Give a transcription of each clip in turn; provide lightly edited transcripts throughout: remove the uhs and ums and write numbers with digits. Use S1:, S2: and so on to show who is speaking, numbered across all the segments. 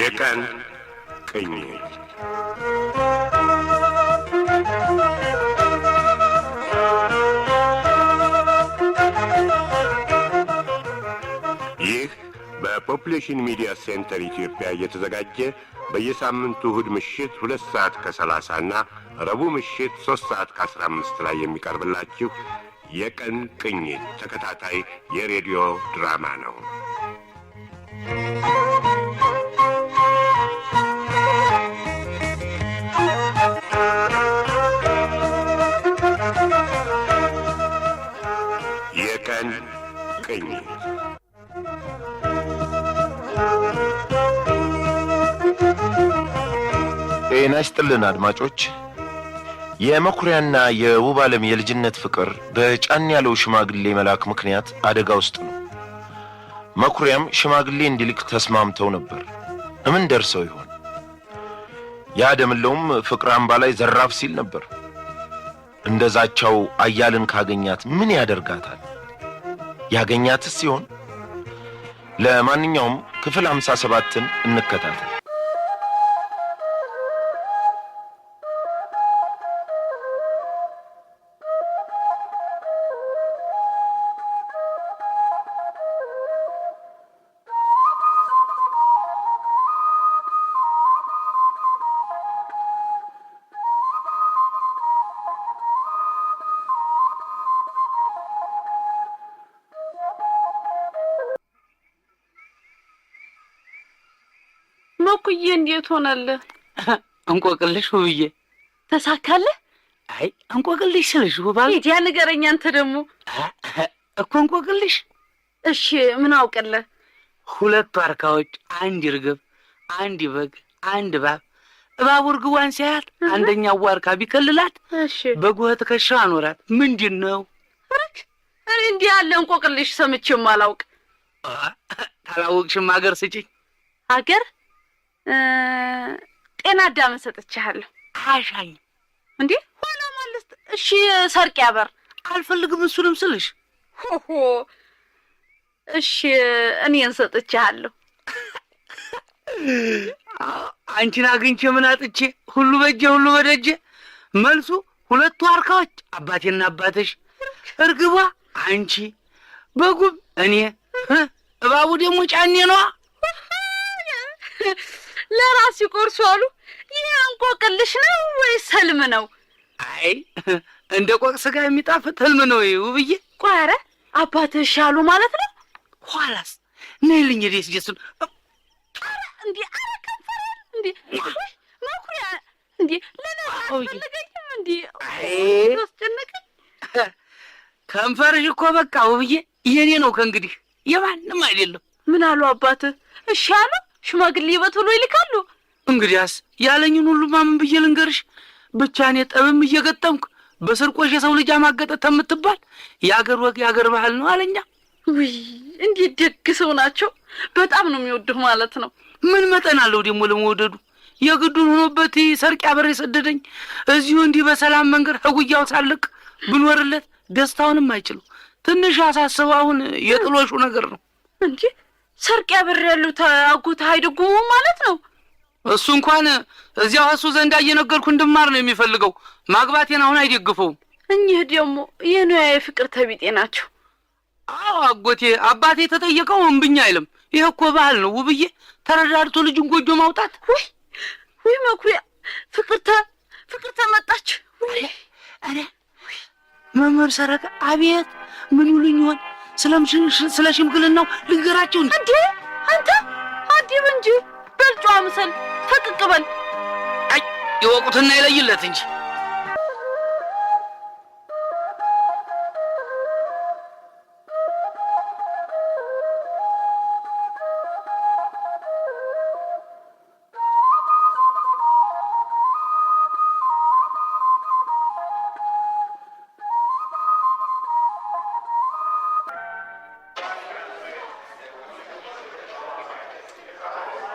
S1: የቀን ቅኝት ይህ በፖፑሌሽን ሚዲያ ሴንተር ኢትዮጵያ እየተዘጋጀ በየሳምንቱ እሁድ ምሽት 2 ሰዓት ከ30 እና ረቡዕ ምሽት 3 ሰዓት ከ15 ላይ የሚቀርብላችሁ የቀን ቅኝት ተከታታይ የሬዲዮ ድራማ ነው። የቀን ቅኝት
S2: ጤና ይስጥልን አድማጮች። የመኩሪያና የውብ ዓለም የልጅነት ፍቅር በጫን ያለው ሽማግሌ መልአክ ምክንያት አደጋ ውስጥ ነው። መኩሪያም ሽማግሌ እንዲልክ ተስማምተው ነበር። ምን ደርሰው ይሆን? ያደምለውም ፍቅር አምባ ላይ ዘራፍ ሲል ነበር። እንደዛቻው አያልን ካገኛት ምን ያደርጋታል? ያገኛትስ ሲሆን? ለማንኛውም ክፍል 57ን እንከታተል።
S3: መኩዬ እንዴት ሆነልህ?
S4: እንቆቅልሽ ውብዬ
S3: ተሳካለህ?
S4: አይ እንቆቅልሽ ስለሽ ውባል
S3: ያ ንገረኝ። አንተ ደግሞ
S4: እኮ እንቆቅልሽ።
S3: እሺ ምን አውቅልህ?
S4: 2 ዋርካዎች፣ 1 ርግብ፣ 1 በግ፣ 1 እባብ። እባቡ ርግቧን ሲያያት አንደኛው ዋርካ ቢከልላት በጉ ትከሻው አኖራት። ምንድን ነው?
S3: እኔ እንዲህ ያለ እንቆቅልሽ ሰምቼም አላውቅ።
S4: ታላውቅሽም ሀገር ስጪኝ።
S3: ሀገር ጤና አዳም ሰጥቻለሁ።
S4: አሻኝ
S3: እንዴ ሆነ ማለት እሺ። ሰርቅ ያበር
S4: አልፈልግም እሱንም ስልሽ
S3: እሺ እኔን ሰጥቻለሁ።
S4: አንቺን አግኝቼ ምን አጥቼ? ሁሉ በጀ ሁሉ በደጀ። መልሱ 2 ዋርካዎች አባቴና አባትሽ፣ እርግቧ አንቺ፣ በጉም እኔ፣ እባቡ ደግሞ ጫኔ ነዋ።
S3: ለራስ ይቆርሱ አሉ። ይሄ እንቆቅልሽ ነው ወይስ ህልም ነው?
S4: አይ እንደ ቆቅ ስጋ የሚጣፍጥ ህልም ነው ውብዬ።
S3: ቆይ ኧረ አባትሽ አሉ ማለት ነው?
S4: ኋላስ ነይልኝ ደስደሱን
S3: እንዴ አረከፈረ እንዴ መኩሪያ እንዴ ለነገኝም እንዴ ተስጨነቀ።
S4: ከንፈርሽ እኮ በቃ ውብዬ የኔ ነው ከእንግዲህ የማንም አይደለም።
S3: ምን አሉ አባትህ? እሺ አሉ? ሽማግሌ በቶሎ ይልካሉ?
S4: እንግዲያስ ያለኝን ሁሉ ማምን ብዬ ልንገርሽ? ብቻ እኔ ጠብም እየገጠምኩ በስርቆሽ የሰው ልጅ አማገጠ ተምትባል የአገር ወግ የአገር ባህል ነው አለኛ።
S3: ውይ እንዴት ደግ ሰው ናቸው። በጣም ነው የሚወዱህ ማለት ነው።
S4: ምን መጠን አለው ደግሞ ለመወደዱ? የግዱን ሆኖበት ሰርቅ ያበር የሰደደኝ እዚሁ እንዲህ በሰላም መንገድ ህጉያው ሳልቅ ብኖርለት ደስታውንም አይችሉ። ትንሽ ያሳስበው አሁን የጥሎሹ ነገር ነው
S3: እንጂ ሰርቅ ያበር ያሉት አጎት አይደጉሙ ማለት ነው።
S4: እሱ እንኳን እዚያው እሱ ዘንዳ እየነገርኩ እንድማር ነው የሚፈልገው። ማግባቴን አሁን አይደግፈውም።
S3: እኚህ ደግሞ የኑያ የፍቅር ተቢጤ ናቸው።
S4: አዎ አጎቴ አባቴ ተጠየቀው እምብኛ አይልም። ይሄ እኮ ባህል ነው ውብዬ፣ ተረዳድቶ ልጅን ጎጆ ማውጣት።
S3: ወይ መኩሪያ ፍቅርተ መጣች።
S4: አረ መምህር ሰረቀ አቤት። ምን ይሉኝ ይሆን? ስለ ሽምግልናው ልንገራቸው እንዴ?
S3: አንተ አዲብ እንጂ በልጫ ምሰል ፈቅቅ በል።
S4: አይ ይወቁትና ይለይለት እንጂ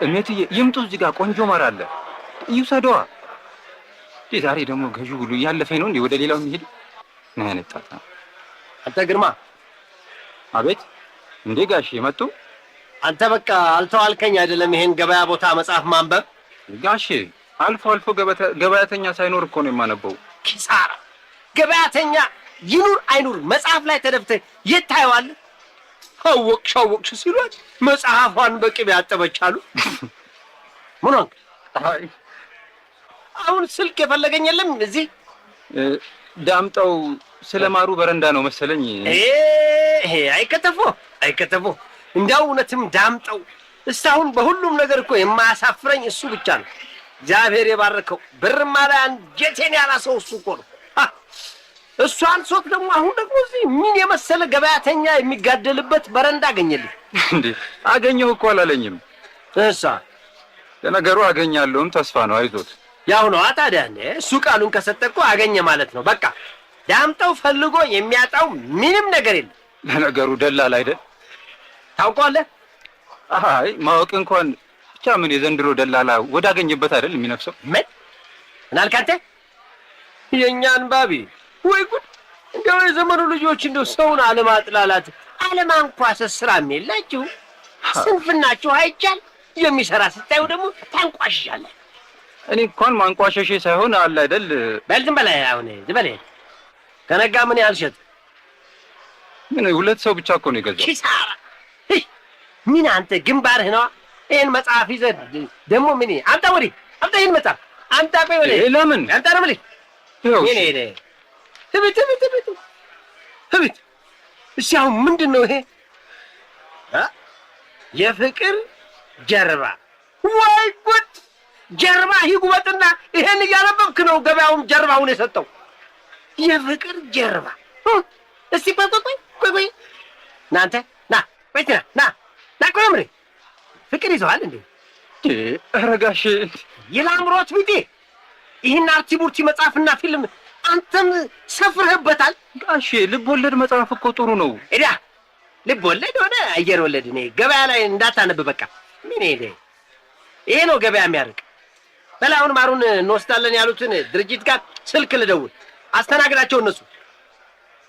S5: እሜትዬ ይምጡ። እዚህ ጋር ቆንጆ ማር አለ፣ ይውሰደዋ። ዛሬ ደግሞ ገዢው ሁሉ እያለፈኝ ነው እንዴ ወደ ሌላው የሚሄድ ምን አይነት ጣጣ ነው?
S2: አንተ ግርማ።
S5: አቤት። እንዴ ጋሽ የመጡ?
S6: አንተ በቃ አልተዋልከኝ አይደለም ይሄን ገበያ ቦታ መጽሐፍ ማንበብ?
S5: ጋሼ አልፎ አልፎ ገበያተኛ ሳይኖር እኮ ነው የማነበው።
S6: ኪሳራ! ገበያተኛ ይኑር አይኑር መጽሐፍ ላይ ተደፍተህ የት ታየዋለህ? አወቅሽ ሲሏት መጽሐፏን በቅቤ ያጠበቻሉ። ምን ሆንክ? አሁን ስልክ የፈለገኝ የለም እዚህ?
S5: ዳምጠው ስለማሩ በረንዳ ነው መሰለኝ።
S6: አይከተፎ እንዲያው እውነትም ዳምጠው እስካሁን በሁሉም ነገር እኮ የማያሳፍረኝ እሱ ብቻ ነው። እግዚአብሔር የባረከው ብርማ ላይ አንጀቴን ያላሰው እሱ እኮ ነው። እሷን ሶት ደግሞ አሁን ደግሞ እዚህ ምን የመሰለ ገበያተኛ የሚጋደልበት በረንዳ አገኘልኝ።
S5: እንዴ አገኘው እኮ አላለኝም።
S6: እሷ
S5: ለነገሩ አገኛለሁም ተስፋ ነው። አይዞት
S6: ያው ነው ታዲያ። እሱ ቃሉን ከሰጠ እኮ አገኘ ማለት ነው። በቃ ዳምጠው ፈልጎ የሚያጣው ምንም ነገር የለም።
S5: ለነገሩ ደላላ አይደል?
S6: ታውቀዋለህ?
S5: አይ ማወቅ እንኳን ብቻ ምን የዘንድሮ ደላላ ወዳገኘበት አይደል የሚነፍሰው?
S6: ምን እናልክ አንተ? የእኛን ባቢ ወይ ጉድ! እንደው የዘመኑ ልጆች እንደው ሰውን አለማጥላላት አለማንኳሰስ ስራም የላችሁ። ስንፍናችሁ አይቻል። የሚሰራ ስታዩ ደግሞ ታንቋሽሻለህ።
S5: እኔ እንኳን ማንቋሸሼ ሳይሆን አለ አይደል።
S6: በል ዝም በል አሁን ዝም በል። ከነጋ ምን ያህል ሸጥ?
S5: ምን ሁለት ሰው ብቻ እኮ ነው የገዛው።
S6: ኪሳራ! ምን አንተ ግንባርህ ነው ይሄን መጽሐፍ ይዘህ ደግሞ ምን? አምጣ ወዲህ አምጣ ይሄን መጽሐፍ አምጣ። ቆይ ወዲህ
S5: ለምን
S6: አምጣ ነው የምልህ። ምን ሄደ ህብት እሺ አሁን ምንድን ነው ይሄ? የፍቅር ጀርባ። ወይ ጉድ! ጀርባ ይጉበጥና ይሄን እያነበብክ ነው ገበያውን ጀርባውን የሰጠው። የፍቅር ጀርባ። እስቲ ቆይ እናንተ ና ቆይ ምሬ ፍቅር ይዘዋል እንዴ?
S5: ኧረ ጋሼ
S6: የላምሮት ቢጤ ይህን አርቲቡርቲ መጽሐፍና ፊልም አንተም ሰፍረህበታል።
S5: ጋሼ ልብ ወለድ መጽሐፍ እኮ ጥሩ ነው።
S6: እዳ ልብ ወለድ ሆነ አየር ወለድ እኔ ገበያ ላይ እንዳታነብ በቃ። ምን ይሄ ነው ገበያ የሚያርቅ። በላውን ማሩን እንወስዳለን ያሉትን ድርጅት ጋር ስልክ ልደውል፣ አስተናግዳቸው። እነሱ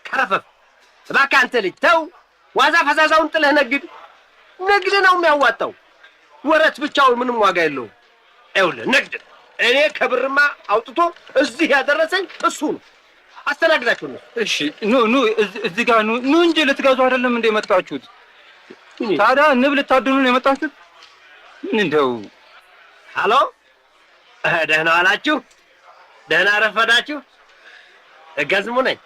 S6: ከረፈፍ እባክህ አንተ ልጅ ተው፣ ዋዛ ፈዛዛውን ጥለህ ነግድ ነው የሚያዋጣው። ወረት ብቻውን ምንም ዋጋ የለውም። ይኸውልህ ንግድ እኔ ከብርማ አውጥቶ እዚህ ያደረሰኝ እሱ ነው። አስተናግዳችሁ ነው።
S5: እሺ ኑ እዚህ ጋር ኑ እንጂ ልትገዙ አይደለም እንደ መጣችሁት። ታዲያ ንብ ልታድኑ ነው የመጣችሁት? ምን እንደው
S6: ሃሎ፣ ደህና ዋላችሁ? ደህና ረፈዳችሁ? እገዝሙ ነኝ።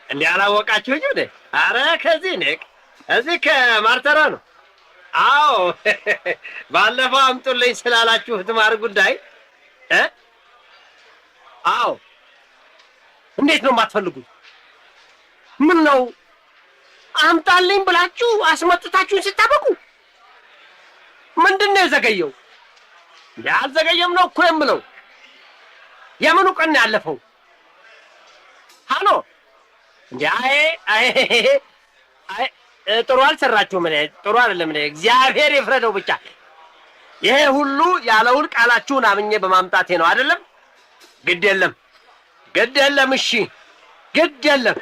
S6: እንዴ አላወቃችሁኝ እንዴ? አረ ከዚህ ንቅ እዚህ ከማርተራ ነው። አዎ ባለፈው አምጡልኝ ስላላችሁ ትማር ጉዳይ አዎ። እንዴት ነው የማትፈልጉት? ምን ነው አምጣልኝ ብላችሁ አስመጥታችሁን ስታበቁ ምንድን ነው የዘገየው? ያልዘገየም ነው እኮ የምለው። የምኑ ቀን ነው ያለፈው? ሃሎ እንዴ አይ ጥሩ አልሰራችሁም። ጥሩ አይደለም። እግዚአብሔር ይፍረደው ብቻ። ይሄ ሁሉ ያለውን ቃላችሁን አምኜ በማምጣቴ ነው አይደለም? ግድ የለም እሺ ግድ የለም።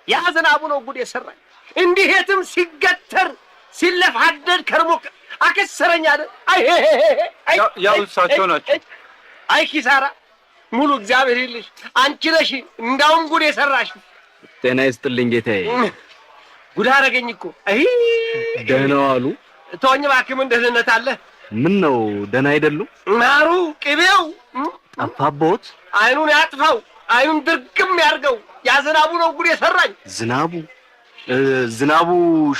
S6: ያ ዝናቡ ነው ጉድ የሰራኝ። እንዲህ የትም ሲገተር ሲለፋደድ ከርሞ አከሰረኝ አይደል?
S5: ያው እሳቸው ናቸው።
S6: አይ ኪሳራ ሙሉ እግዚአብሔር ይልሽ። አንቺ ነሽ እንዳውም ጉድ የሰራሽ።
S7: ጤና ይስጥልኝ ጌታዬ።
S6: ጉድ አደረገኝ እኮ።
S7: ደህና ዋሉ?
S6: ተወኝ እባክህ። ምን ደህንነት አለ?
S7: ምን ነው ደህና አይደሉም?
S6: ማሩ ቅቤው
S7: ጠፋቦት?
S6: አይኑን ያጥፋው፣ አይኑን ድርግም ያርገው። ያ ዝናቡ ነው ጉድ የሰራኝ። ዝናቡ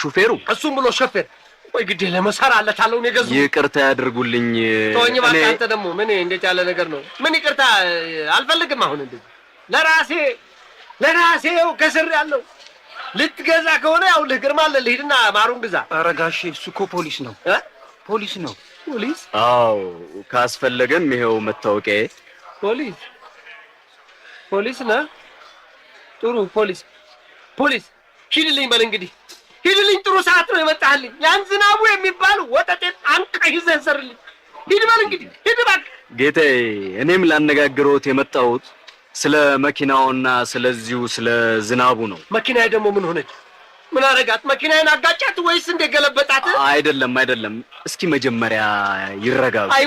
S6: ሹፌሩ? እሱም ብሎ ሾፌር። ወይ ግዴ ለመሰራለታለሁ ነው የገዙ።
S7: ይቅርታ ያድርጉልኝ።
S6: ተወኝ እባክህ። አንተ ደግሞ ምን እንዴት ያለ ነገር ነው? ምን ይቅርታ አልፈልግም። አሁን እንደዚህ ለራሴው ከስር ያለው ልትገዛ ከሆነ ያው ልግርማ ለልሂድና ማሩን ግዛ።
S5: ኧረ ጋሼ እሱ እኮ ፖሊስ ነው። ፖሊስ ነው።
S6: ፖሊስ?
S7: አዎ ካስፈለገም ይሄው መታወቂያዬ።
S6: ፖሊስ ነህ? ጥሩ ፖሊስ ሂድልኝ በል እንግዲህ ሂድልኝ። ጥሩ ሰዓት ነው የመጣህልኝ። ያን ዝናቡ የሚባል ወጠጤን አንቀህ ይዘህ ሰርልኝ። ሂድ በል እንግዲህ ሂድ እባክህ።
S7: ጌታዬ እኔም ላነጋግሮት የመጣሁት ስለ መኪናውና ስለዚሁ ስለ ዝናቡ ነው።
S6: መኪናዬ ደግሞ ምን ሆነች? ምን አረጋት? መኪናዬን አጋጫት ወይስ እንደገለበጣት?
S7: አይደለም። እስኪ መጀመሪያ ይረጋጉ።
S6: አይ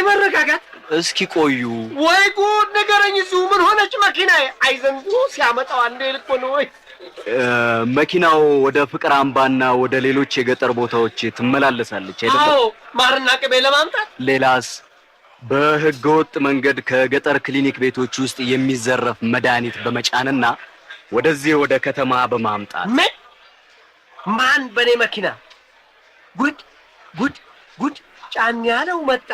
S6: መረጋጋት።
S7: እስኪ ቆዩ።
S6: ወይ ጉድ ንገረኝ። እዚሁ ምን ሆነች መኪናዬ? አይ ዘንድሮ ሲያመጣው አንዴ ልኮ ነው ወይ
S7: መኪናው ወደ ፍቅር አምባና ወደ ሌሎች የገጠር ቦታዎች ትመላለሳለች አይደለም?
S6: አዎ፣ ማርና ቅቤ ለማምጣት።
S7: ሌላስ? በህገወጥ መንገድ ከገጠር ክሊኒክ ቤቶች ውስጥ የሚዘረፍ መድኃኒት በመጫንና ወደዚህ ወደ ከተማ በማምጣት።
S6: ምን? ማን በኔ መኪና? ጉድ! ጫን ያለው መጣ።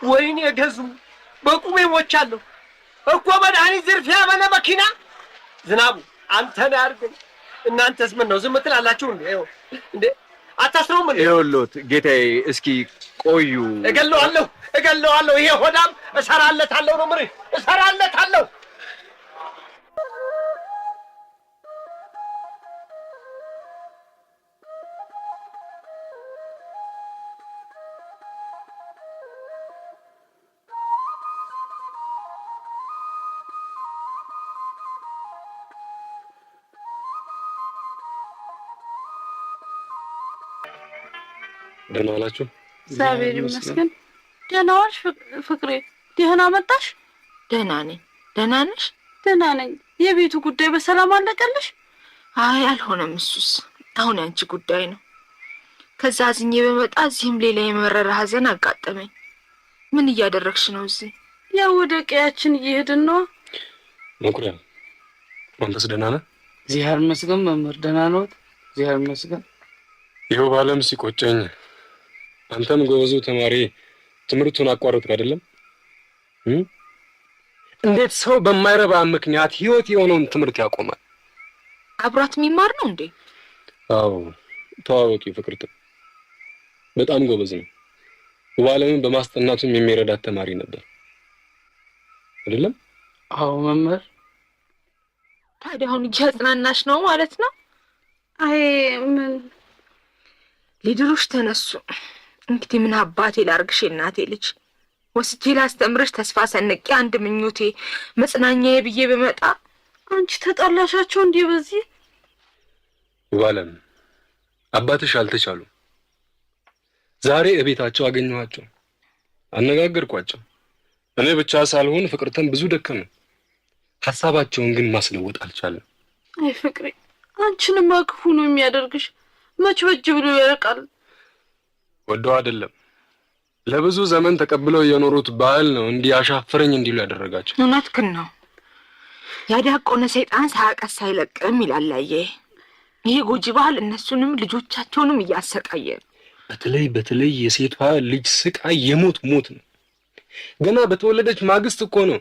S6: ወይኔ ገዙ፣ በቁሜ ሞቻለሁ እኮ። መድኃኒት ዝርፊያ በኔ መኪና። ዝናቡ አንተ ነህ አድርገኝ። እናንተስ ምን ነው ዝም ትላላችሁ እንዴ? አታስረውም እንዴ?
S7: ይኸውልዎት ጌታዬ፣ እስኪ ቆዩ።
S6: እገለዋለሁ። ይሄ ሆዳም እሰራለታለሁ ነው የምልህ፣ እሰራለታለሁ።
S8: ደህና ዋላችሁ?
S3: እግዚአብሔር ይመስገን። ደህና ዋልሽ ፍቅሬ? ደህና መጣሽ?
S9: ደህና ነኝ። ደህና ነሽ?
S3: ደህና ነኝ። የቤቱ ጉዳይ በሰላም አለቀልሽ?
S9: አይ አልሆነም። እሱስ አሁን ያንቺ ጉዳይ ነው። ከዛ አዝኜ በመጣ እዚህም ሌላ የመረረ ሀዘን አጋጠመኝ። ምን እያደረግሽ ነው እዚህ?
S3: ያው ወደ ቀያችን እየሄድን ነው።
S8: መኩሪያ፣ አንተስ ደህና ነህ?
S4: እግዚአብሔር ይመስገን መምህር። ደህና ነዎት? እግዚአብሔር ይመስገን።
S8: ይኸው ባለም ሲቆጨኝ አንተም ጎበዙ ተማሪ ትምህርቱን አቋረጥክ አይደለም? እንዴት ሰው በማይረባ ምክንያት ህይወት የሆነውን ትምህርት ያቆማል?
S9: አብሯት የሚማር ነው እንዴ?
S8: አዎ፣ ተዋወቂ ፍቅርት። በጣም ጎበዝ ነው። ባለምን በማስጠናቱም የሚረዳት ተማሪ ነበር አይደለም?
S4: አዎ መምህር።
S9: ታዲያ አሁን እያጽናናሽ ነው ማለት ነው?
S3: አይ ምን
S9: ሊድሩሽ ተነሱ። እንግዲህ ምን አባቴ ላርግሽ? እናቴ ልጅ ወስጄ ላስተምርሽ ተስፋ ሰንቄ አንድ ምኞቴ መጽናኛዬ ብዬ በመጣ
S3: አንቺ ተጣላሻቸው እንዴ? በዚህ
S8: ባለም አባትሽ አልተቻሉም። ዛሬ እቤታቸው አገኘኋቸው፣ አነጋገርኳቸው። እኔ ብቻ ሳልሆን ፍቅርተን ብዙ ደከመ። ሐሳባቸውን ግን ማስለወጥ አልቻለም።
S3: አይ ፍቅሬ፣ አንቺንማ ክፉ ነው የሚያደርግሽ። መች በጅ ብሎ ያርቃል።
S8: ወደው አይደለም፣ ለብዙ ዘመን ተቀብለው የኖሩት ባህል ነው እንዲያሻፍረኝ እንዲሉ ያደረጋቸው።
S9: እውነትህን ነው። ያዳቆነ ሰይጣን ሳያቀስ አይለቅም ይላል። አየህ፣ ይሄ ጎጂ ባህል እነሱንም ልጆቻቸውንም እያሰቃየ ነው።
S8: በተለይ የሴቷ ልጅ ስቃይ የሞት ሞት ነው። ገና በተወለደች ማግስት እኮ ነው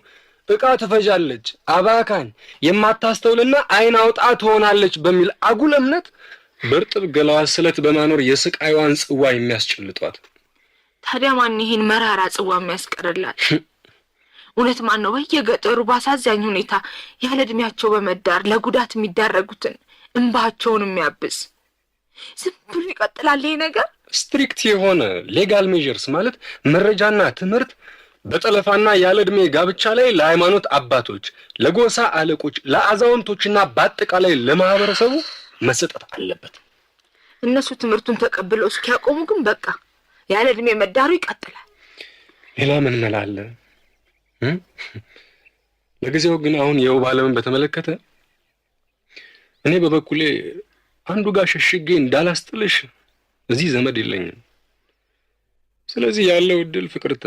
S8: ዕቃ ትፈጃለች፣ አባካኝ፣ የማታስተውልና አይን አውጣ ትሆናለች በሚል አጉል እምነት በርጥብ ገላዋ ስለት በማኖር የስቃይዋን ጽዋ የሚያስጨልጧት።
S9: ታዲያ ማን ይሄን መራራ ጽዋ የሚያስቀርላል? እውነት ማን ነው በየገጠሩ ባሳዛኝ ሁኔታ ያለ እድሜያቸው በመዳር ለጉዳት የሚዳረጉትን እንባቸውን የሚያብስ? ዝም ብሎ ይቀጥላል ይሄ ነገር?
S8: ስትሪክት የሆነ ሌጋል ሜዠርስ ማለት መረጃና ትምህርት በጠለፋና ያለ ዕድሜ ጋብቻ ላይ ለሃይማኖት አባቶች፣ ለጎሳ አለቆች፣ ለአዛውንቶችና በአጠቃላይ ለማህበረሰቡ መሰጠት አለበት።
S9: እነሱ ትምህርቱን ተቀብለው እስኪያቆሙ ግን በቃ ያለ ዕድሜ መዳሩ ይቀጥላል።
S8: ሌላ ምን መላ አለ? ለጊዜው ግን አሁን የውብ ዓለምን በተመለከተ እኔ በበኩሌ አንዱ ጋር ሸሽጌ እንዳላስጥልሽ እዚህ ዘመድ የለኝም። ስለዚህ ያለው እድል ፍቅርተ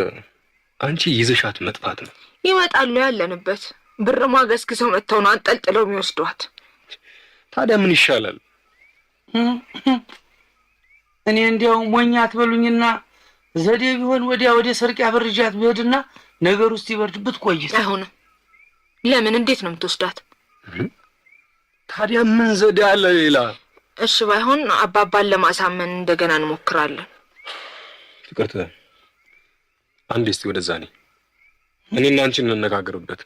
S8: አንቺ ይዘሻት መጥፋት ነው።
S9: ይመጣሉ ያለንበት ብርማ ገስግሰው መጥተው ነው አንጠልጥለው የሚወስዷት።
S8: ታዲያ ምን ይሻላል?
S4: እኔ እንዲያው ሞኛ አትበሉኝና ዘዴ ቢሆን ወዲያ ወደ ሰርቅ ያበርጃት ቢሄድና ነገር ውስጥ ይበርድበት ቆይስ።
S9: አይሆንም። ለምን? እንዴት ነው የምትወስዳት?
S8: ታዲያ ምን ዘዴ አለ ሌላ?
S9: እሺ ባይሆን አባባን ለማሳመን እንደገና እንሞክራለን።
S8: ፍቅርተ አንዴ እስቲ ወደዛ ነኝ። እኔና አንቺ እንነጋገርበት።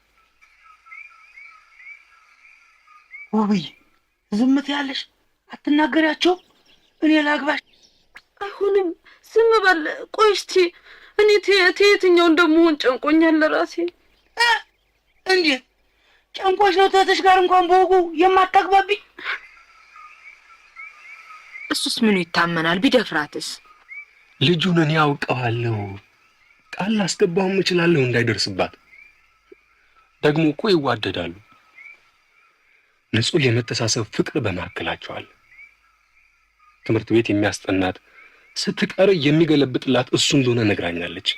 S4: ውብዬ ዝምት ያለሽ አትናገሪያቸው። እኔ ላግባሽ።
S3: አይሆንም፣ ዝም በል። ቆይ እስቲ እኔ የትኛው እንደምሆን ጨንቆኛል ለራሴ።
S4: እንዴት ጨንቆሽ ነው? ተተሽ ጋር እንኳን በወጉ የማታግባብኝ?
S9: እሱስ ምኑ ይታመናል? ቢደፍራትስ?
S8: ልጁን እኔ ያውቀዋለሁ። ቃል ላስገባውም እችላለሁ እንዳይደርስባት። ደግሞ እኮ ይዋደዳሉ። ንጹህ የመተሳሰብ ፍቅር በመካከላቸው አለ። ትምህርት ቤት የሚያስጠናት ስትቀር የሚገለብጥላት እሱ እንደሆነ ነግራኛለች።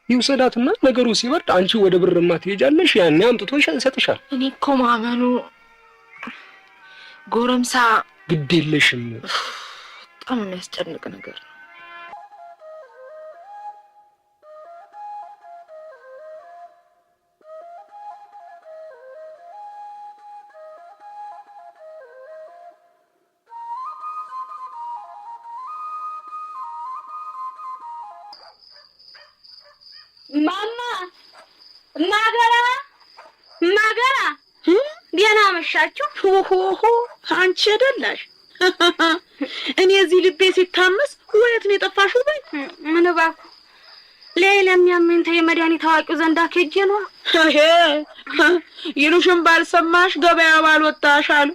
S8: ይውሰዳትና ነገሩ ሲበርድ አንቺ ወደ ብርማ ትሄጃለሽ፣ ያኔ አምጥቶ ይሰጥሻል።
S9: እኔ እኮ ማመኑ ጎረምሳ
S8: ግድ የለሽም።
S9: በጣም የሚያስጨንቅ ነገር ነው።
S3: ማማ ማገራ ደህና መሻችሁ?
S10: ሆሆ አንቺ አይደላሽ? እኔ እዚህ ልቤ ሲታመስ ወየት ነው የጠፋሽው? በይ
S3: ምን እባክህ ሌላ የሚያመኝ ተይ መድኃኒት ታዋቂው ዘንዳ ከጄ ነው።
S10: እሄ ይሉሽም ባልሰማሽ ገበያ ባልወጣሽ አሉ።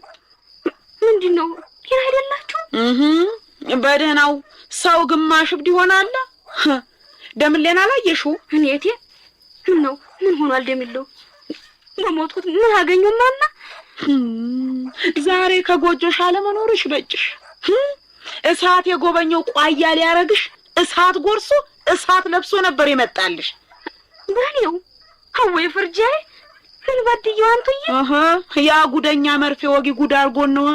S3: ምንድነው ግን አይደላችሁ?
S10: በደህናው ሰው ግማሽ እብድ ይሆናል። ደምሌን አላየሽው?
S3: እኔቴ ምን ነው ምን ሆኗል? ደምለው በሞትኩት ምን አገኘው? ማማ
S10: ዛሬ ከጎጆሽ አለመኖርሽ በጭሽ እሳት የጎበኘው ቋያ ሊያረግሽ እሳት ጎርሶ እሳት ለብሶ ነበር ይመጣልሽ።
S3: ባኔው አወይ ፍርጃይ ምን በድየው አንተዬ?
S10: ያ ጉደኛ መርፌ ወጊ ጉድ አርጎን ነው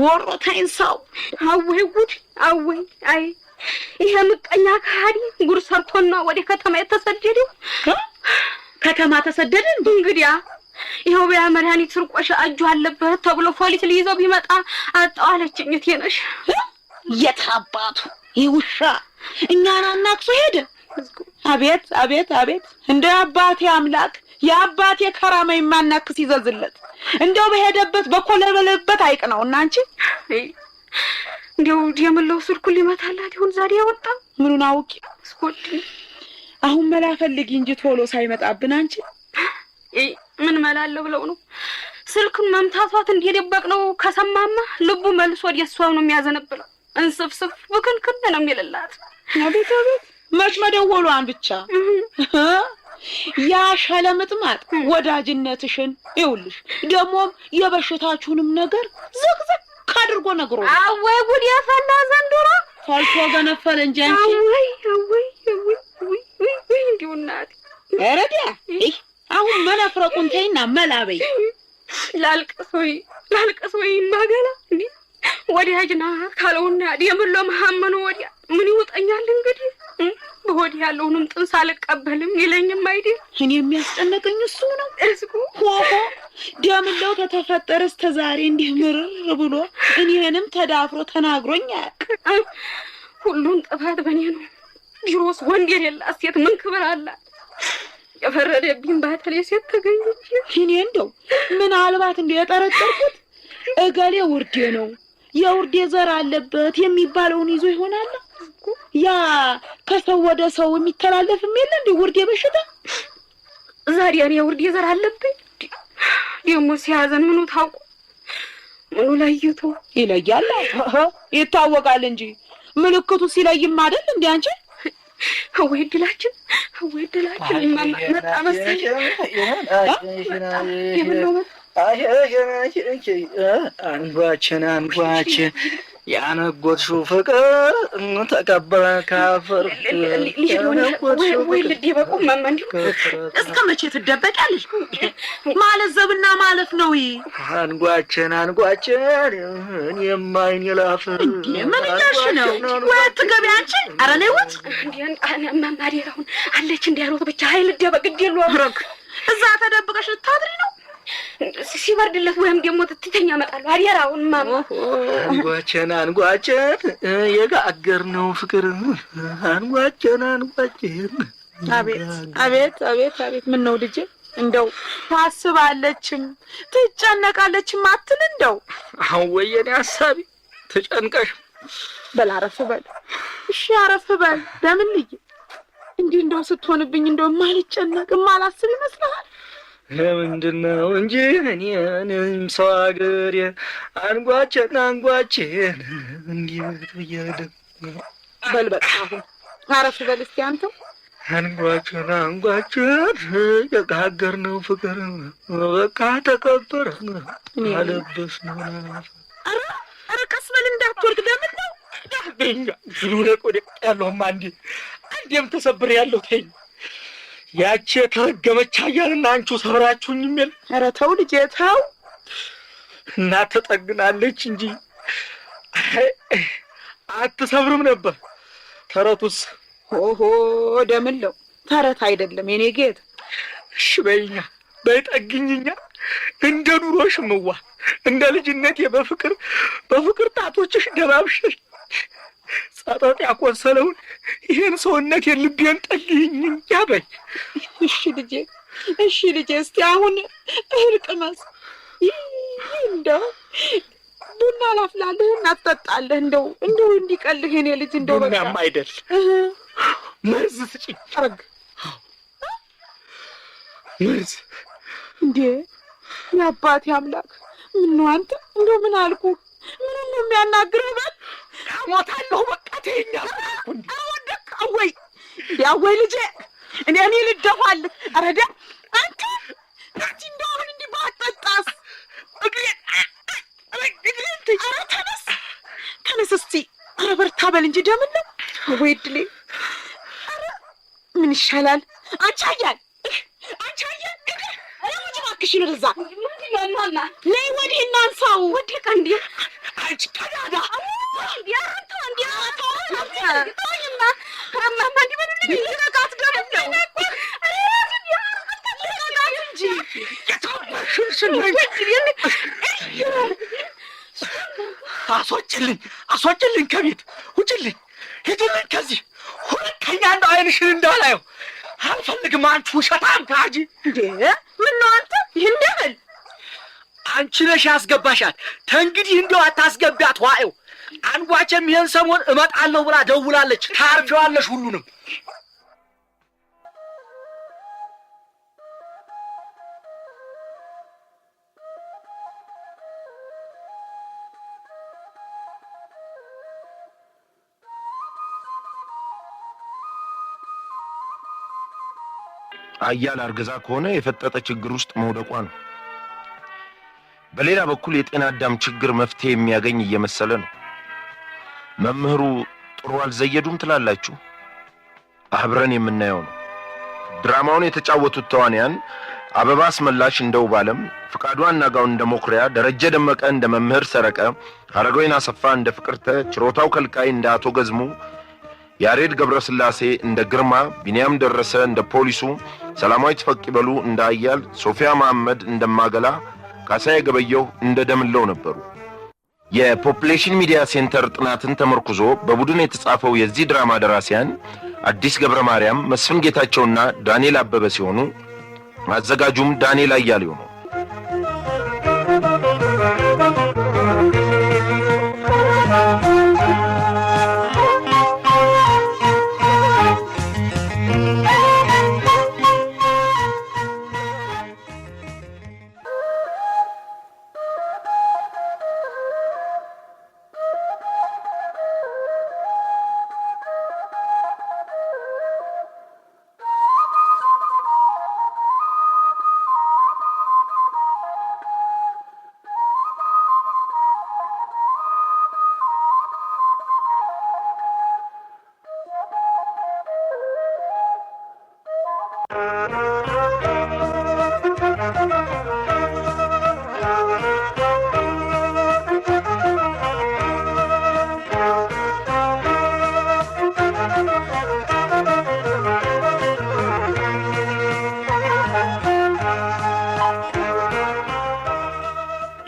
S10: ወሮታይን ሰው።
S3: አወይ ጉድ አወይ አይ ይሄ ምቀኛ ካዲ ጉር ሰርቶና ወደ ከተማ የተሰደደው።
S10: ከተማ ተሰደደ
S3: እንግዲያ ይሄው በያ መድኃኒት ስርቆሽ እጁ አለበት ተብሎ ፖሊስ ሊይዘው ቢመጣ አጣዋለችኝ። እቴነሽ
S10: የታባቱ ይውሻ እኛን አናክሶ ሄደ። አቤት አቤት አቤት! እንደ አባቴ አምላክ የአባቴ ከራማ የማናክስ ይዘዝለት። እንደው በሄደበት በኮለበለበት አይቅነው። እና አንቺ እንደው ደምለው ስልኩ ሊመታላት ይሁን ዛሬ ያወጣ ምኑን አውቂ ስኮት። አሁን መላ ፈልጊ እንጂ ቶሎ ሳይመጣብን። አንቺ
S3: ምን መላለው ብለው ነው ስልኩን መምታቷት እንደደበቅ ነው። ከሰማማ ልቡ መልሶ ወዲያሷው ነው የሚያዘነብለው። እንስፍስፍ ብክንክን ነው የሚልላት።
S10: አቤት አቤት! መች መደወሏን ብቻ ያ ሸለምጥማጥ ወዳጅነትሽን ይውልሽ። ደሞም የበሽታችሁንም ነገር ዝቅዝቅ አድርጎ ነግሮ
S3: አወይ ጉድ ያፈላ ዘንድሮ
S10: ፈልቶ ገነፈለ እንጂ አንቺ
S3: አወይ አወይ አወይ እንዲውናት
S10: አረዲያ አሁን መናፍረቁን ተይና መላበይ
S3: ላልቀስ ወይ ማገላ እንዴ ወዲያጅና ካለውና ደምሎ መሐመኑ ወዲያ ምን ይወጣኛል እንግዲህ በሆዲ ያለውንም ጥንስ አልቀበልም ይለኝም አይደል?
S10: እኔ የሚያስጨነቀኝ እሱ ነው። እስኩ ሆሆ ደምለው ተተፈጠረ እስከ ዛሬ እንዲህ ምርር ብሎ እኔንም ተዳፍሮ ተናግሮኝ አያውቅም።
S3: ሁሉን ጥፋት በእኔ ነው። ዲሮስ ወንድ የሌላት ሴት ምን ክብር አላት? የፈረደብኝ ባተሌ ሴት ተገኘች።
S10: እኔ እንደው ምናልባት እንደው የጠረጠርኩት እገሌ ውርዴ ነው የውርዴ ዘር አለበት የሚባለውን ይዞ ይሆናል። ያ ከሰው ወደ ሰው የሚተላለፍም የለ እንዴ ውርዴ በሽታ።
S3: ዛሬ እኔ ውርዴ ዘር አለብኝ ደግሞ ሲያዘን ምኑ ታውቁ ምኑ ለይቶ
S10: ይለያል። ይታወቃል እንጂ ምልክቱ ሲለይም አይደል እንዴ አንቺ?
S3: ወይ ድላችን መጣ መሰለኝ።
S4: አንጓችን ያነጎትሽው ፍቅር ተቀበለ ካፈር
S3: ወይ ልደበቁ ማማንዲው
S10: እስከ መቼ ትደበቂያለሽ? ማለዘብና ማለፍ ነው።
S4: አንጓችን የማይን ይላፈር
S10: ምን እያልሽ ነው? ወይ ትገቢ አንቺ? ኧረ ነይ ውጭ።
S3: ማማዴራውን አለች እንዲያሮት ብቻ ኃይል ደበቅ ግዴሉ አብረክ
S10: እዛ ተደብቀሽ ልታድሪ ነው?
S3: ሲበርድለት ወይም ደግሞ ትተኛ እመጣለሁ። አዲያራውን ማማ
S4: አንጓችን የጋገርነው ፍቅር አንጓችን
S10: አቤት ምን ነው ልጄ? እንደው ታስባለችም ትጨነቃለችም አትል እንደው
S4: አሁን ወየኔ ሐሳቢ ተጨንቀሽ
S10: በል አረፍ በል። እሺ አረፍ በል። ለምን ልጄ እንዲህ እንደው ስትሆንብኝ እንደው ማልጨነቅ ማላስብ ይመስልሃል?
S4: ምንድነው እንጂ እኔንም ሰው አገሬ አንጓቼን እንዴት ብያደ
S10: በል በቃ አሁን አረፍ በል እስኪ አንተው
S4: አንጓቼን የጋገርነው ፍቅር በቃ ተከበረ አለበስነው።
S10: ኧረ ቀስ በል እንዳትወርቅ። ለምን ነው
S4: ዳግኛ ዝኑረቅ ወደ ያለውማ አንዴም ተሰብሬ ያለው ተኝ ያቺ የተረገመች አያልና አንቺው ሰብራችሁኝ የሚል
S10: ኧረ ተው ልጄ ተው።
S4: እናት ተጠግናለች እንጂ አትሰብርም ነበር። ተረቱስ
S10: ኦሆ ደምለው ተረት አይደለም የኔ ጌታ።
S4: እሺ በይኛ በይጠግኝኛ እንደ ኑሮሽ ምዋ እንደ ልጅነቴ በፍቅር ጣቶችሽ ደባብሽሽ ጸጠጥ ያቆሰለውን ይሄን ሰውነት የልቤን ጠግኝ ያበይ።
S10: እሺ ልጄ እስቲ አሁን እህል ቅመስ። እንደው ቡና ላፍላለህ እና ትጠጣለህ። እንደው እንዲቀልህ የኔ ልጅ እንደው በቃ
S4: ቡናም አይደል መርዝ ስጪኝ። አረግ መርዝ
S10: እንዴ የአባቴ አምላክ ምነው አንተ እንደው ምን አልኩ? ምን ነው የሚያናግረው? በል
S4: ሞታለሁ በቃ ተይኛ።
S10: አወደቅ አወይ ያወይ ልጄ እኔ ልደፋልህ። አረዳ አንተ እንደው አሁን እንዲህ ባጠጣስ ኧረ ተነስ እስቲ። ኧረ በርታ በል እንጂ ደምን ነው ወይ ድሌ። ኧረ ምን ይሻላል? አንቺ አያል ውጭ እባክሽን ወደዛ ነይ ወዲህ እናንሳው። ወደቀ እንዴ
S4: አንቺ ቀዳዳ አስወጭልኝ ከቤት ውጭልኝ፣ ሂድልኝ ከዚህ ሁለተኛ እንደው ዓይንሽን እንዳላየው አልፈልግም። አንቺ ውሸታም ካጂ
S10: እንዴ ምነው አንተ ይህን ያህል
S4: አንቺ ነሽ ያስገባሻት። ተንግዲህ እንደው አታስገቢያት። ዋኤው አንጓቼም ይሄን ሰሞን እመጣለሁ ብላ ደውላለች። ታርፊዋለሽ ሁሉንም።
S2: አያል አርግዛ ከሆነ የፈጠጠ ችግር ውስጥ መውደቋ ነው። በሌላ በኩል የጤና አዳም ችግር መፍትሄ የሚያገኝ እየመሰለ ነው። መምህሩ ጥሩ አልዘየዱም ትላላችሁ? አብረን የምናየው ነው። ድራማውን የተጫወቱት ተዋንያን አበባ አስመላሽ እንደ ውባለም፣ ፍቃዱ አናጋው እንደ ሞክሪያ፣ ደረጀ ደመቀ እንደ መምህር ሰረቀ፣ ሀረገወይን አሰፋ እንደ ፍቅርተ፣ ችሮታው ከልካይ እንደ አቶ ገዝሙ፣ ያሬድ ገብረስላሴ እንደ ግርማ፣ ቢንያም ደረሰ እንደ ፖሊሱ፣ ሰላማዊት ፈቅበሉ እንደ አያል፣ ሶፊያ መሐመድ እንደ ማገላ፣ ካሳዬ ገበየሁ እንደ ደምለው ነበሩ። የፖፑሌሽን ሚዲያ ሴንተር ጥናትን ተመርኩዞ በቡድን የተጻፈው የዚህ ድራማ ደራሲያን አዲስ ገብረ ማርያም፣ መስፍን ጌታቸውና ዳንኤል አበበ ሲሆኑ አዘጋጁም ዳንኤል አያሌው ነው።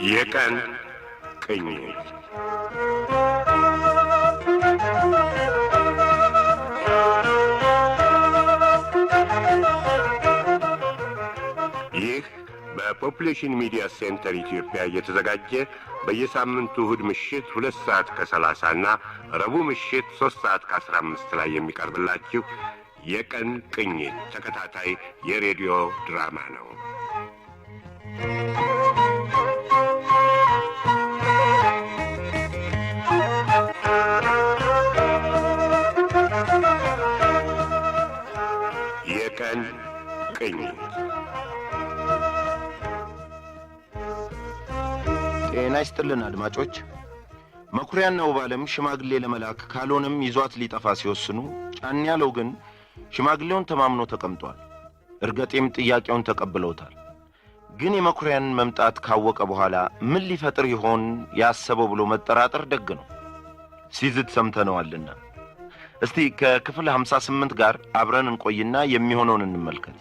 S1: የቀን ቅኝት ይህ በፖፑሌሽን ሚዲያ ሴንተር ኢትዮጵያ እየተዘጋጀ በየሳምንቱ እሁድ ምሽት 2 ሰዓት ከ30 እና ረቡዕ ምሽት 3 ሰዓት ከ15 ላይ የሚቀርብላችሁ የቀን ቅኝት ተከታታይ የሬዲዮ ድራማ ነው። የቀን ቅኝት።
S2: ጤና ይስጥልን አድማጮች። መኩሪያና ውባለም ሽማግሌ ለመላክ ካልሆነም ይዟት ሊጠፋ ሲወስኑ፣ ጫን ያለው ግን ሽማግሌውን ተማምኖ ተቀምጧል። እርገጤም ጥያቄውን ተቀብለውታል። ግን የመኩሪያን መምጣት ካወቀ በኋላ ምን ሊፈጥር ይሆን ያሰበው ብሎ መጠራጠር ደግ ነው፣ ሲዝት ሰምተነዋልና። እስቲ ከክፍል 58 ጋር አብረን እንቆይና የሚሆነውን እንመልከት።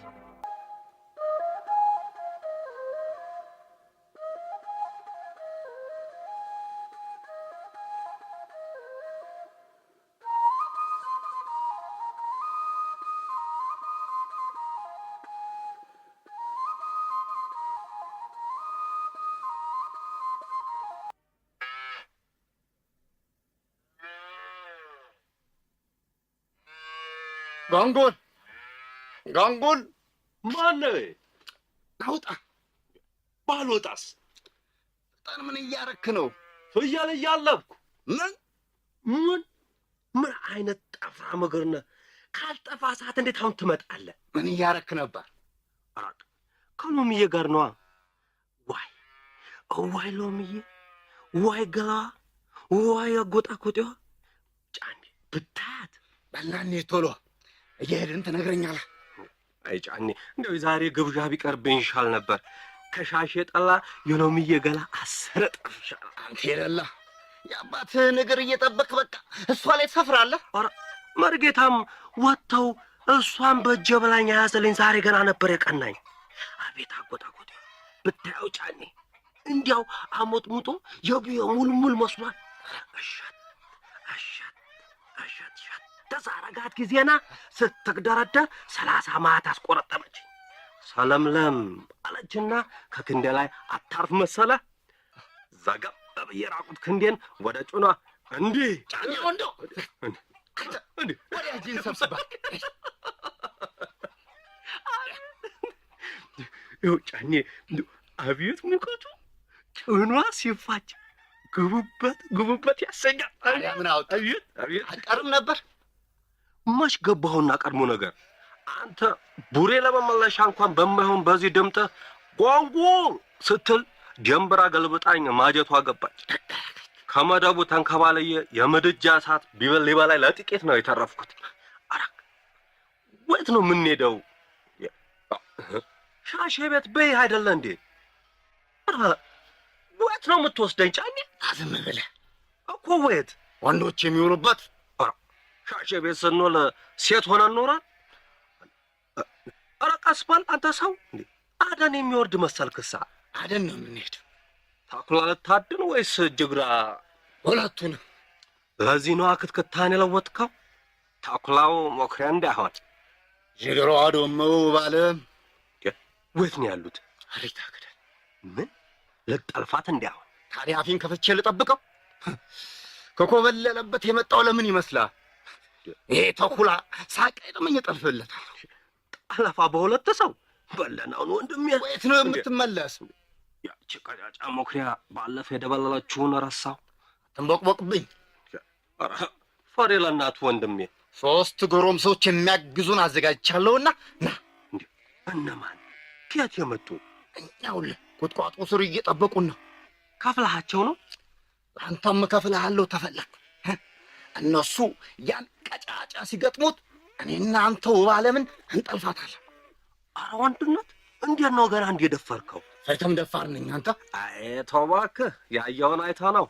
S7: ጋንጎል ጋንጎል፣
S6: ማነው?
S7: ናውጣ ባልወጣስ? ፈጣን ምን እያረክ ነው?
S6: ፍየል እያለብኩ።
S7: ምን
S6: ምን አይነት ጠፍራ ምግር ነህ? ካልጠፋ ሰዓት እንዴት አሁን ትመጣለህ?
S7: ምን እያረክ ነበር?
S6: አራቅ ከሎሚዬ ጋር ነዋ። ዋይ ሎሚዬ፣ ዋይ ገላዋ፣ ዋይ አጎጣኮጤዋ። ጫኔ ብታያት።
S7: በላኔ ቶሎ እየሄድን ትነግረኛለህ።
S6: አይ ጫኔ፣ እንደው ዛሬ ግብዣ ቢቀርብኝ ይሻል ነበር። ከሻሽ የጠላ የሎሚዬ ገላ 10 እጥፍ ይሻላል።
S7: አንተ የሌላ የአባትህን እግር እየጠበቅ በቃ እሷ ላይ ትሰፍራለህ።
S6: ኧረ መርጌታም ወጥተው እሷን በእጀ በላኝ ያዘልኝ። ዛሬ ገና ነበር የቀናኝ። አቤት አጎጣጎጤ ብታየው ጫኔ፣ እንዲያው አሞጥሙጦ የቢዮ ሙልሙል መስሏል። እሸት እሸት እሸት እሸት ተዛረጋት ጊዜና ስትግደረደር 30 ማት አስቆረጠመች። ሰለምለም አለችና ከክንዴ ላይ አታርፍ መሰለ። ዘጋ በብዬ ራቁት ክንዴን ወደ ጩኗ እንዲህ
S7: ጫኔ ወንዶ ወዲያጅን ሰብስባ
S6: ይኸው ጫኔ፣ አቤት ሙቀቱ! ጭኗ ሲፋጭ ግቡበት ያሰኛል።
S7: ምን አውጥ
S6: አቤት አቤት!
S7: አቀርም ነበር
S6: መች ገባሁና ቀድሞ ነገር አንተ ቡሬ ለመመለሻ እንኳን በማይሆን በዚህ ድምጥ ጓንጎ ስትል ጀንበራ ገልብጣኝ ማጀቷ ገባች። ከመደቡ ተንከባለየ የምድጃ እሳት ሊበላይ ለጥቂት ነው የተረፍኩት። አራክ ወይት ነው የምንሄደው? ሻሼ ቤት በይ አይደለ እንዴ? ወይት ነው የምትወስደኝ ጫኔ?
S7: ዝም ብለህ
S6: እኮ ወይት
S7: ወንዶች የሚሆኑበት
S6: ሻሼ ቤት ስንውል ሴት ሆነን ኖራል። ኧረ ቀስ በል አንተ ሰው! እንዴ አደን የሚወርድ መሰልክሳ?
S7: አደን ነው የምንሄድ።
S6: ተኩላ ልታድን ወይስ ጅግራ?
S7: ሁለቱንም።
S6: ለዚህ ነው ክትክታን የለወጥከው? ተኩላው መኩሪያ እንዳይሆን።
S7: ጅግራዋ ደግሞ ባለም
S6: ወይት ነው ያሉት?
S7: አሪታ ገደል።
S6: ምን ልጠልፋት እንዳይሆን?
S7: ታዲያ አፌን ከፍቼ ልጠብቀው? ከኮበለለበት የመጣው ለምን ይመስላል? ይሄ ተኩላ ሳቀድመኝ እጠልፍለታለሁ።
S6: ጠለፋ በሁለት ሰው በለናውን ወንድሜ።
S7: ወይት ነው የምትመለስ?
S6: ያቺ ቀጫጫ መኩሪያ ባለፈ የደበለለችውን ረሳው።
S7: ትንቦቅቦቅብኝ።
S6: ኧረ ፈሬ ለእናቱ ወንድሜ።
S7: 3 ጎረምሶች የሚያግዙን አዘጋጅቻለሁና ና።
S6: እነማን? ከየት የመጡ?
S7: እኛውል ቁጥቋጦ ስር እየጠበቁን ነው።
S6: ከፍለሃቸው ነው?
S7: አንተም ከፍለሃለሁ ተፈለክ። እነሱ ያን ቀጫጫ ሲገጥሙት እኔና አንተ ውባለምን እንጠልፋታለን።
S6: ኧረ ወንድነት እንዴት ነው ገና እንደደፈርከው?
S7: ፈይተም ደፋር ነኝ አንተ።
S6: አይ ተው እባክህ፣ ያየውን አይተህ ነው።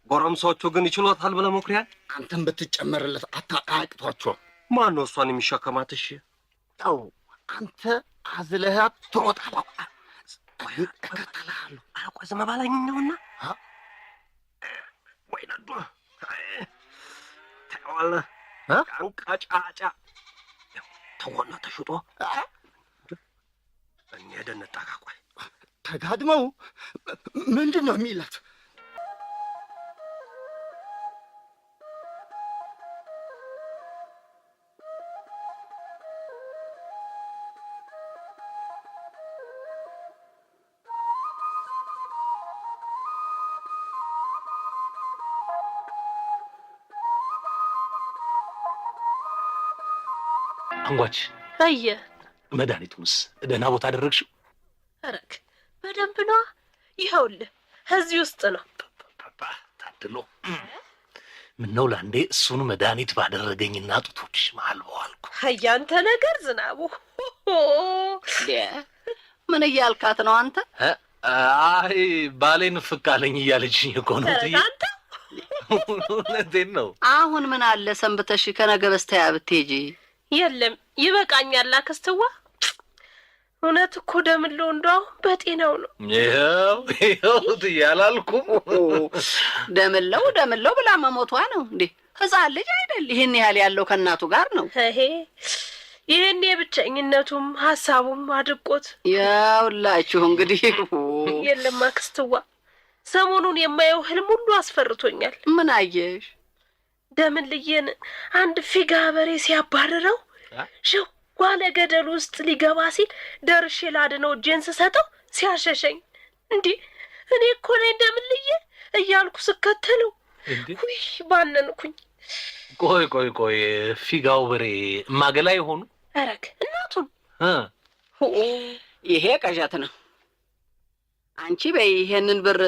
S6: ጎረምሶቹ ግን ይችሎታል ብለህ መኩሪያን?
S7: አንተም ብትጨመርለት አያቅቷቸውም።
S6: ማን ነው እሷን የሚሸከማት? እሺ
S7: ያው አንተ አዝለሃት ትሮጣለህ። እከተልሃለሁ።
S6: ኧረ ቆይ ዝም በለኝ ነውና ወይ ነዶ ታየዋለህ። ቀጫጫ ተወና ተሽጦ እንሄደን እንጠጋ። ቆይ
S7: ተጋድመው ምንድን ነው የሚላት?
S11: አንጓች
S12: አየ
S11: መድኃኒቱንስ ደህና ቦታ አደረግሽው?
S12: አረክ በደንብ ነው። ይኸውልህ እዚህ ውስጥ ነው።
S11: ታድሎ ምነው ለአንዴ እሱን መድኃኒት ባደረገኝና ጡቶችሽ መሀል በዋልኩ።
S12: አያንተ ነገር ዝናቡ
S10: ምን እያልካት ነው አንተ?
S11: አይ ባሌን ፍቃለኝ እያለችኝ እኮ ነው።
S12: አንተ
S11: እውነቴን ነው።
S10: አሁን ምን አለ ሰንብተሽ ከነገ በስተያ ብትሄጂ?
S12: የለም ይበቃኛል አክስትዋ። እውነት እኮ ደምለው እንደው በጤናው ነው።
S11: ይኸው እያላልኩም
S10: ደምለው ብላ መሞቷ ነው እንዴ? ሕፃን ልጅ አይደል? ይህን ያህል ያለው ከእናቱ ጋር ነው።
S12: ይህን የብቸኝነቱም ሀሳቡም አድቆት
S10: ያውላችሁ እንግዲህ።
S12: የለም አክስትዋ ሰሞኑን የማየው ህልም ሁሉ አስፈርቶኛል።
S10: ምን አየሽ?
S12: ደምልዬን አንድ ፊጋ በሬ ሲያባርረው ሸዋለ ገደል ውስጥ ሊገባ ሲል ደርሼ ላድነው እጄን ስሰጠው ሲያሸሸኝ እንዲህ እኔ እኮ ነኝ ደምልዬ እያልኩ ስከተለው ውይ ባነንኩኝ።
S11: ቆይ ፊጋው በሬ ማገላ የሆኑ
S12: አረክ እናቱን
S10: ይሄ ቀዣት ነው። አንቺ በይ ይሄንን ብር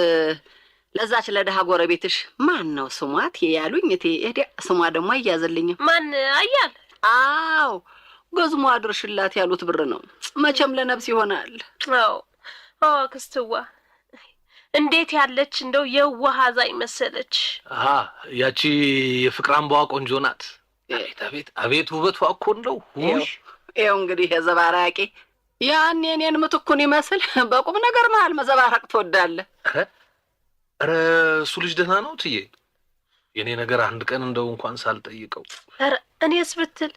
S10: ለዛች ለደሃ ጎረቤትሽ ማን ነው ስሟት ያሉኝ እቴ ስሟ ደግሞ አያዘልኝም።
S12: ማን አያል?
S10: አዎ ገዝሞ አድርሽላት ያሉት ብር ነው። መቼም ለነብስ ይሆናል።
S12: አዎ አክስትዋ እንዴት ያለች እንደው የዋህ አዛኝ መሰለች።
S11: ያቺ የፍቅር አምባዋ ቆንጆ ናት። አቤት ውበቷ እኮ እንደው
S10: ይኸው እንግዲህ የዘባራቂ ያን የኔን ምትኩን ይመስል በቁም ነገር መሀል መዘባረቅ ትወዳለህ።
S11: ኧረ እሱ ልጅ ደህና ነው ትዬ። የኔ ነገር አንድ ቀን እንደው እንኳን ሳልጠይቀው።
S12: ኧረ እኔስ ብትል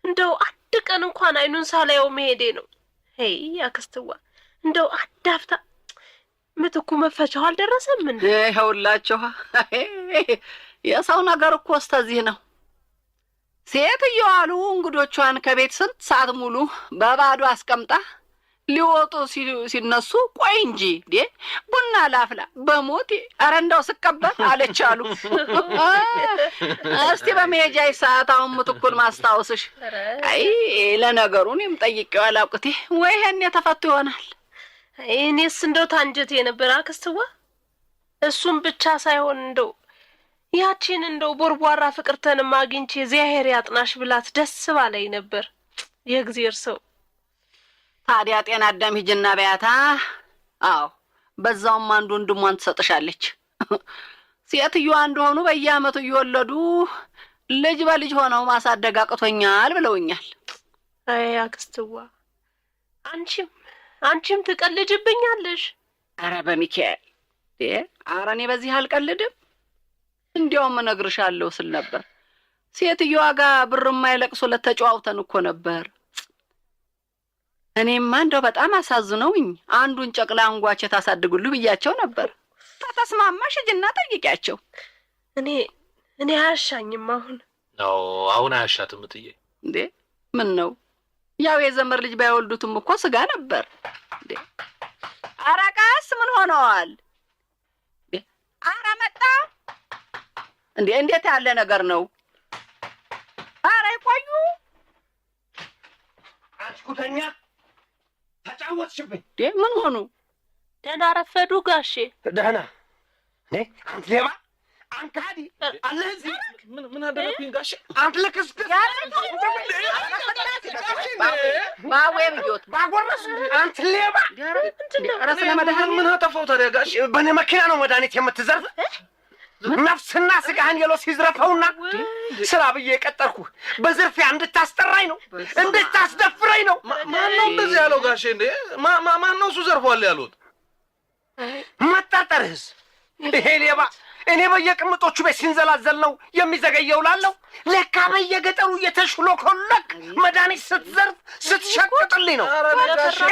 S12: እንደው አንድ ቀን እንኳን አይኑን ሳላየው መሄዴ ነው። ሄይ አክስትዋ እንደው አዳፍታ ምትኩ መፈቻው አልደረሰም እንዴ?
S10: ይኸውላችሁ የሰው ነገር እኮ እስከዚህ ነው። ሴትየዋ አሉ እንግዶቿን ከቤት ስንት ሰዓት ሙሉ በባዶ አስቀምጣ ሊወጡ ሲነሱ ቆይ እንጂ ቡና ላፍላ በሞቴ ኧረ እንደው ስቀበል አለች አሉ። እስቲ በመሄጃይ ሰዓት አሁን ምትኩን ማስታወስሽ። አይ ለነገሩ እኔም ጠይቄው አላውቅቴ ወይ ይሄን የተፈቱ ይሆናል።
S12: እኔስ እንደው ታንጀቴ ነበር አክስትዋ። እሱም ብቻ ሳይሆን እንደው ያቺን እንደው ቦርቧራ ፍቅርተንም አግኝቼ እግዚአብሔር ያጥናሽ ብላት ደስ ባለኝ ነበር። የእግዚአብሔር ሰው
S10: ታዲያ ጤና አዳም ሂጅና በያታ። አዎ በዛውም አንዱ ወንድሟን ትሰጥሻለች። ሴትዮዋ እንደሆኑ በየዓመቱ እየወለዱ ልጅ በልጅ ሆነው ማሳደግ አቅቶኛል ብለውኛል።
S12: አይ አክስትዋ አንቺም ትቀልጅብኛለሽ።
S10: ኧረ በሚካኤል ኧረ እኔ በዚህ አልቀልድም። እንዲያውም እነግርሻለሁ ስል ነበር። ሴትዮዋ ጋር ብር የማይለቅሱ ለተጨዋውተን እኮ ነበር። እኔማ እንደው በጣም አሳዝነውኝ አንዱን ጨቅላ አንጓች ታሳድጉልኝ ብያቸው ነበር። ተስማማሽ ሂጂና ጠይቂያቸው።
S12: እኔ አያሻኝም
S11: አሁን አያሻትም እትዬ።
S10: እንዴ ምን ነው ያው የዘመር ልጅ ባይወልዱትም እኮ ስጋ ነበር እንዴ። ኧረ ቀስ ምን ሆነዋል? ኧረ መጣ እንዴ! እንዴት ያለ ነገር ነው? ኧረ ይቆዩ።
S6: አንቺ ጉደኛ ተጫወትሽብኝ።
S10: ምን ሆኑ?
S12: ደህና ረፈዱ ጋሼ።
S6: ደህና አንተ ሌባ አንካዲ አለ እዚህ
S11: ምን አደረኩኝ ጋሼ?
S6: አንተ ለክስከስ
S10: ባዌም ይወት
S6: ባጎረስ አንተ ሌባ።
S10: ኧረ ስለመድኃኒት
S11: ምን አጠፋው ታዲያ ጋሼ?
S6: በእኔ መኪና ነው መድኃኒት የምትዘርፍ? ነፍስና ስጋህን የሎ ሲዝረፈውና ስራ ብዬ የቀጠርኩ በዝርፊያ እንድታስጠራኝ ነው፣ እንድታስደፍረኝ ነው።
S11: ማን ነው እንደዚህ ያለው ጋሼ? እንዴ ማን ነው እሱ ዘርፏል ያሉት?
S6: መጠርጠርህስ? ይሄ ሌባ እኔ በየቅምጦቹ ቤት ሲንዘላዘል ነው የሚዘገየው ላለው። ለካ በየገጠሩ እየተሽሎኮለክ መድኃኒት ስትዘርፍ ስትሸቅጥልኝ ነው።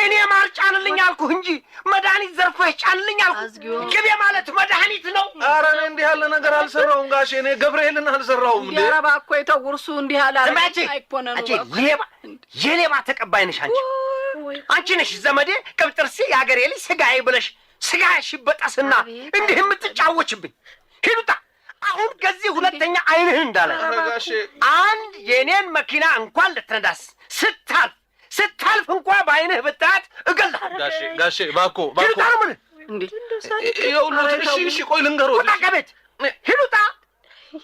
S6: እኔ ማር ጫንልኝ አልኩህ እንጂ መድኃኒት ዘርፈህ ጫንልኝ አልኩህ። ቅቤ ማለት መድኃኒት ነው።
S11: ኧረ እኔ እንዲህ ያለ ነገር አልሰራሁም ጋሼ። እኔ ገብርኤልን አልሰራሁም። እንዴ
S10: ኧረ እባክህ የተውርሱ እንዲህ ያለ አይኮነኑ።
S6: ሌባ የሌባ ተቀባይ ነሽ አንቺ። አንቺ ነሽ ዘመዴ ቅብጥርሲ የአገሬ ልጅ ስጋዬ ብለሽ ስጋሽ ይበጠስና እንዲህ የምትጫወችብኝ። ሂዱታ አሁን ከዚህ ሁለተኛ አይንህን እንዳለ አንድ የኔን መኪና እንኳን ልትነዳስ ስታልፍ እንኳን በአይንህ ብታት እገልሃለሁ።
S11: ጋሼ ባኮ
S6: እንዴ
S11: እሺ ቆይ ልንገሮት።
S6: ውጣ ከቤት ሂዱጣ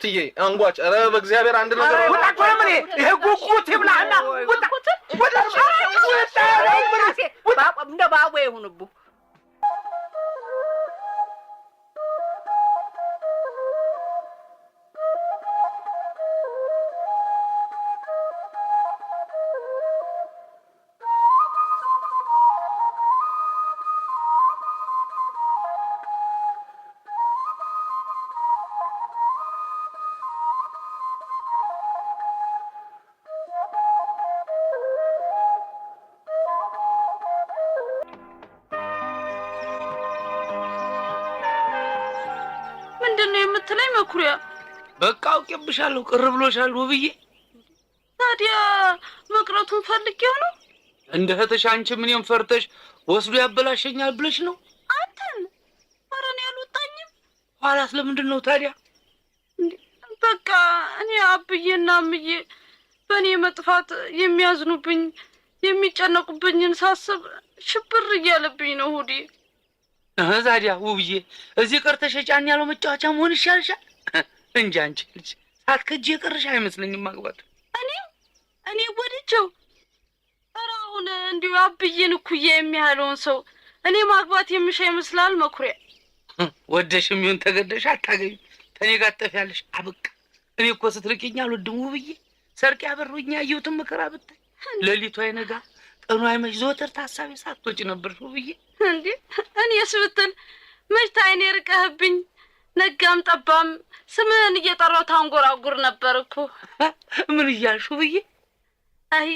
S11: ትዬ አንጓጭ። ኧረ በእግዚአብሔር አንድ ነገር
S6: ውጣ እኮ ነው የምልህ። ይሄ ጉጉት ይብላህና ውጣ
S10: እንደ ባቦ ይሁንብህ።
S3: ምንድነው የምትለኝ መኩሪያ?
S4: በቃ አውቄብሻለሁ። ቅር ብሎሻል ውብዬ።
S3: ታዲያ መቅረቱን ፈልጌው ነው።
S4: እንደ እህትሽ አንቺ ምንም ፈርተሽ ወስዶ ያበላሸኛል ብለሽ ነው?
S3: አንተን ኧረ እኔ አልወጣኝም።
S4: ኋላስ ለምንድን ነው ታዲያ?
S3: በቃ እኔ አብዬና እምዬ በእኔ መጥፋት የሚያዝኑብኝ የሚጨነቁብኝን ሳስብ ሽብር እያለብኝ ነው ሆዴ።
S4: ታዲያ ውብዬ እዚህ ቀርተሽ ጫን ያለው መጫወቻ መሆን ይሻልሻል እንጂ አንቺ ልጅ ሳትከጂ የቀረሽ አይመስለኝም ማግባት።
S3: እኔ ወድጄው ኧረ አሁን እንዲሁ አብዬን እኩያ የሚያህለውን ሰው እኔ ማግባት የምሻ ይመስላል መኩሪያ?
S4: ወደሽም ይሁን ተገደሽ አታገኝ ከኔ ጋር ትጠፊያለሽ። አበቃ። እኔ እኮ ስትርቂኝ አልወድም ውብዬ። ሰርቅ ያበሩኝ ያየሁትን መከራ ብታይ ሌሊቱ አይነጋ ቀኑ አይመሽ ዘወትር ታሳቢ ሳትወጪ ነበርሽ ውብዬ።
S3: እንዴ እኔስ ብትል መች ታይኔ ርቀህብኝ ነጋም ጠባም ስምህን እየጠራሁ ታንጎራጉር ነበር እኮ።
S4: ምን እያልሽ ውብዬ?
S3: አይ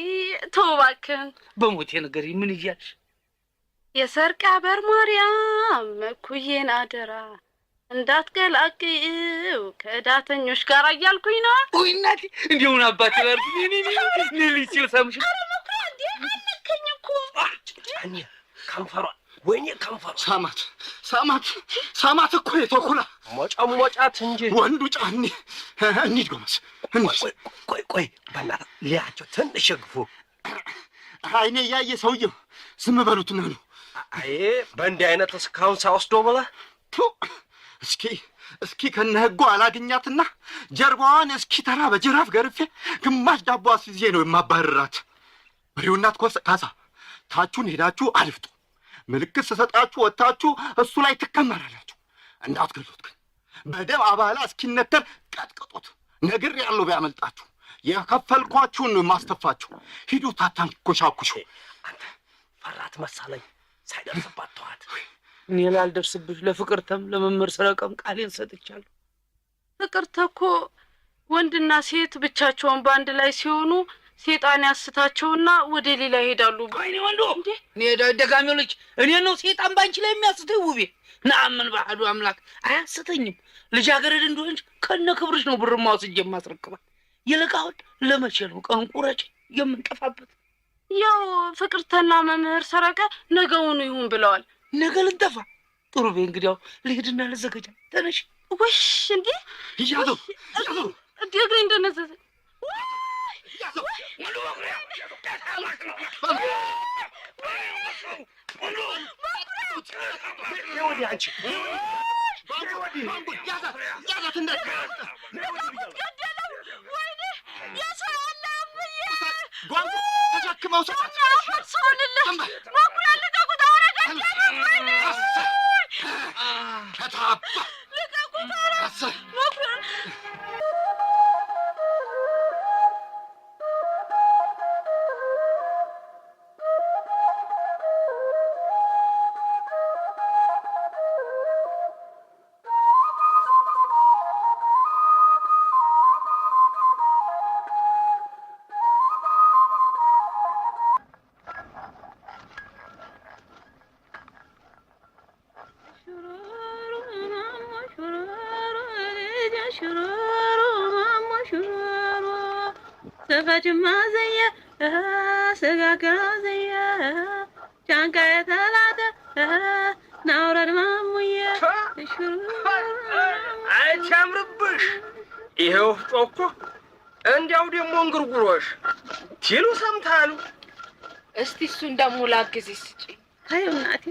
S3: ተው እባክህን።
S4: በሞቴ ንገሪኝ ምን እያልሽ?
S3: የሰርቅ ያበር ማርያም እኩዬን አደራ እንዳትገላግው ከዳተኞች ጋር እያልኩኝ ነው።
S4: ወይ እናቴ እንዲሁን አባቴ ባርኩ እኔ ልጅ ሲል ሰምሽ።
S3: ኧረ መኩሪያ እንዴ አለከኝ እኮ
S6: እኔ ከንፈሯ ወይኔ ከንፈሯ
S13: ሳማት እኮ የተኩላ
S6: ሞጫት እንጂ
S13: ወንዱ ጫኔ። እንሂድ ጎመስ እንሂድ።
S6: ቆይ በእናትህ ሊያቸው ትንሽ ግፉ።
S13: አይኔ እያየ ሰውየው ዝም በሉትና ነው።
S6: አይ በእንዲህ አይነት እስካሁን ሳወስዶ ብለህ
S13: እስኪ ከነ ህጉ አላገኛትና ጀርባዋን እስኪ ተራ በጅራፍ ገርፌ ግማሽ ዳቦ አስይዤ ነው የማባረራት። በሬውናት ካሳ ታችሁን ሄዳችሁ አልፍጡ። ምልክት ስሰጣችሁ ወጥታችሁ እሱ ላይ ትከመራላችሁ። እንዳትገሉት ግን በደም አባላ እስኪነተር ቀጥቅጡት። ነግሬያለሁ ቢያመልጣችሁ የከፈልኳችሁን ማስተፋችሁ። ሂዱ ታታንኮሻኩሹ።
S6: አንተ ፈራት መሳለኝ ሳይደርስባት ተዋት።
S4: እኔ ላልደርስብሽ ለፍቅርተም ለመምህር ሰረቀም ቃሌን ሰጥቻለሁ።
S3: ፍቅርተ እኮ ወንድና ሴት ብቻቸውን በአንድ ላይ ሲሆኑ ሴጣን ያስታቸውና ወደ ሌላ ይሄዳሉ።
S4: አይኔ ወንዶ እኔ ደጋሚው ልጅ እኔ ነው ሴጣን ባንቺ ላይ የሚያስተው ውቤ። ነአምን በአሐዱ አምላክ አያስተኝም። ልጃገረድ እንደሆንሽ ከነ ክብርሽ ነው ብርማ ወስጄ የማስረክባት። ይልቃውን ለመቼ ነው ቀን ቁረጭ የምንጠፋበት?
S3: ያው ፍቅርተና መምህር ሰረቀ ነገውኑ ይሁን ብለዋል።
S4: ነገ ልንጠፋ? ጥሩ በይ እንግዲያው ልሄድና ልዘገጃ። ተነሽ።
S3: ወሽ እንዴ
S13: ያዘው
S3: እግሬ እንደነዘዘ
S13: ተሸክመው
S3: ሰፈጅማ ዘየ ስጋጋ ዘየ ጫንቃ የተላተ ናውረድ ማሙየ
S4: አይቻምርብሽ
S14: ጭራሽ ይሄው ጮኮ እንዲያው ደግሞ እንጉርጉሮሽ ትሉ ሰምታሉ።
S9: እስቲ እሱን ደግሞ ላግዝሽ ስጪ።
S10: ተይው እናቴ፣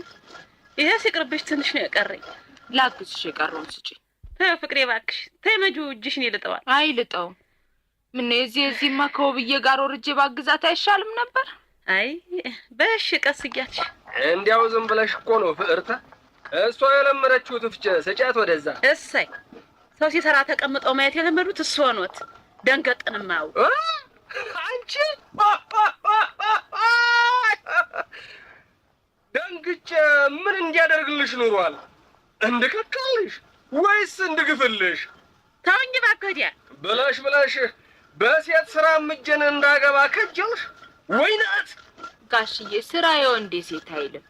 S10: ይሄ ሲቅርብሽ ትንሽ ነው የቀረኝ።
S9: ላግዝሽ የቀረውን ስጪ።
S10: ተይው ፍቅሬ እባክሽ ተይ። መጁ እጅሽን ይልጠዋል።
S9: አይልጠውም። ምን የዚህማ ከውብዬ ጋር ወርጄ ባግዛት አይሻልም ነበር?
S10: አይ በሽ ቀስ እያልሽ
S14: እንዲያው ዝም ብለሽ እኮ ነው ፍቅርተ። እሷ የለመደችው ትፍጨ ስጫት ወደዛ።
S10: እሰይ ሰው ሲሰራ ተቀምጠው ማየት የለመዱት እሱ ሆኖት ደንገጥንማው
S14: አንቺ ደንግጬ ምን እንዲያደርግልሽ ኑሯል? እንድከካልሽ ወይስ እንድግፍልሽ?
S10: ተውኝ እባክህ ወዲያ
S14: ብለሽ በሴት ስራ ምጀን እንዳገባ ከጀልሽ ወይናት።
S9: ጋሽዬ ስራ የወንዴ ሴት አይልም።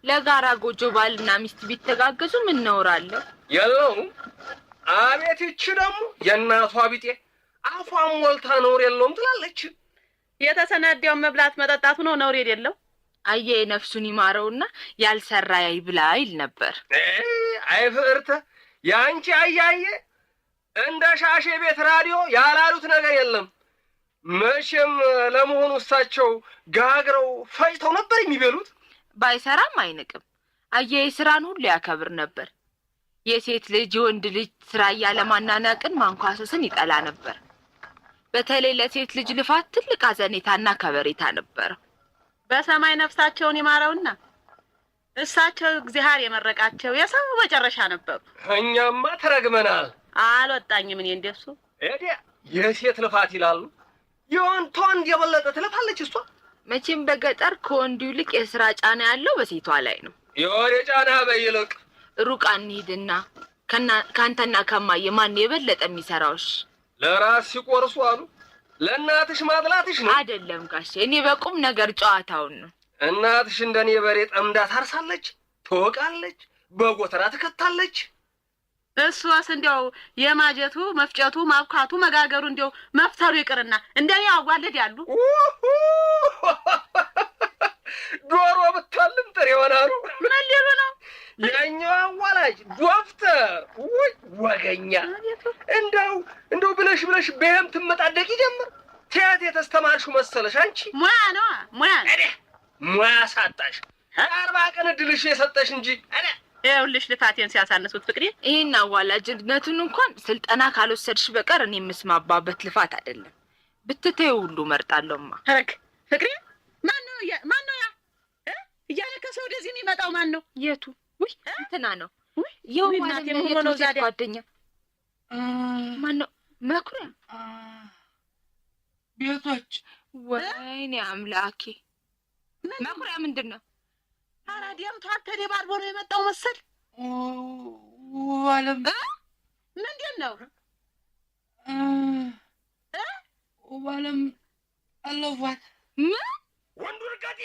S9: ለጋራ ጎጆ ባልና ሚስት ቢተጋገዙ ምን ነውራለሁ?
S14: የለውም። አቤት ይቺ ደግሞ የእናቷ ቢጤ አፏን ሞልታ ነውር የለውም ትላለች።
S10: የተሰናዳውን መብላት መጠጣቱ ነው ነውር የሌለው።
S9: አየ ነፍሱን ይማረውና ያልሰራ ይብላ ይል ነበር።
S14: አይ ፍቅርተ ያንቺ አያየ እንደ ሻሼ ቤት ራዲዮ ያላሉት ነገር የለም። መቼም ለመሆኑ እሳቸው ጋግረው ፈጭተው ነበር የሚበሉት።
S9: ባይሰራም አይንቅም። አየ ስራን ሁሉ ያከብር ነበር። የሴት ልጅ የወንድ ልጅ ስራ ያለማናናቅን ማንኳሰስን ይጠላ ነበር። በተለይ ለሴት ልጅ ልፋት ትልቅ አዘኔታና ከበሬታ ነበር።
S10: በሰማይ ነፍሳቸውን ይማረውና እሳቸው እግዚአብሔር የመረቃቸው የሰው መጨረሻ ነበሩ።
S14: እኛማ ተረግመናል።
S10: አልወጣኝም እኔ እንደሱ።
S14: እዲያ የሴት ልፋት ይላሉ። የወንድ ወንድ የበለጠ ትለፋለች እሷ።
S9: መቼም በገጠር ከወንዱ ይልቅ የስራ ጫና ያለው በሴቷ ላይ ነው።
S14: የወሬ ጫና በይልቅ
S9: ሩቅ አንሂድና ካንተና ከማየ ማን የበለጠ የሚሰራውሽ?
S14: ለራስ ሲቆርሱ አሉ ለእናትሽ ማጥላትሽ ነው
S9: አይደለም ጋሼ። እኔ በቁም ነገር ጨዋታውን ነው።
S14: እናትሽ እንደኔ በሬ ጠምዳ ታርሳለች፣ ትወቃለች፣ በጎተራ ትከታለች።
S10: እሷስ እንዲያው የማጀቱ መፍጨቱ ማብካቱ መጋገሩ እንዲያው መፍተሩ ይቅርና እንደኔ አዋልድ ያሉ
S14: ዶሮ ብታልም ጥሬ ይሆናሉ።
S10: ምን ሊሉ ነው?
S14: የኛው አዋላጅ ዶክተር ወይ ወገኛ እንደው ብለሽ በህም ትመጣደቂ ጀምር። ቲያት የተስተማርሽው መሰለሽ አንቺ?
S10: ሙያ ነው
S14: ሙያ ሳጣሽ 40 ቀን እድልሽ የሰጠሽ እንጂ አለ።
S10: ይኸውልሽ ልፋቴን ሲያሳንሱት ፍቅሬ።
S9: ይሄን አዋላጅነቱን እንኳን ስልጠና ካልወሰድሽ በቀር እኔ የምስማባበት ልፋት አይደለም። ብትተይው ሁሉ መርጣለሁማ።
S10: ሄክ ፍቅሬ። ማን ነው ያ እያለከሰ ወደዚህ የሚመጣው ማን ነው?
S9: የቱ? ውይ እንትና ነው። የው ማለት ነው ጓደኛ። ማን ነው? መኩሪያ
S10: ቤቶች።
S9: ወይኔ አምላኬ! መኩሪያ ምንድን ነው?
S10: አራዲያም ተደባርቦ ነው የመጣው መሰል።
S4: ዋለም
S10: ምንድን ነው?
S4: ዋለም አለዋት
S9: ምን
S14: ወንዱ ርጋዴ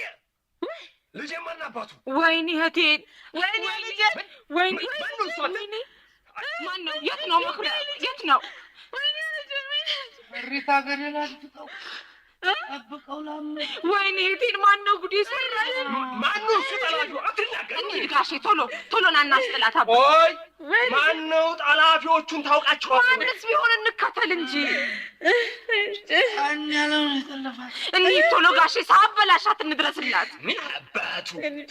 S14: ልጄ ማን አባቱ?
S9: ወይኔ እህቴን!
S10: ወይኔ ልጄ!
S9: ወይኔ ማን ነው? የት ነው መኩሪያ? የት ነው?
S10: ወይኔ ልጄ!
S4: ሪታ ገደላ አጥተው አብቀው ላም
S9: ወይኔ እህቴን! ማን ነው ጉዴ ሰራኝ?
S14: ማን ነው እሱ? ጠላፊው አትናገር።
S9: እንሂድ ጋሼ፣ ቶሎ ና እናስጥላት።
S14: ቆይ ማን ነው? ጠላፊዎቹን ታውቃቸዋለህ?
S9: ማንስ ቢሆን እንከተል እንጂ
S4: ያለው ተለፋት።
S9: እንሂድ ቶሎ ጋሼ፣ ሳበላሻት እንድረስላት።
S14: ምን አባቱ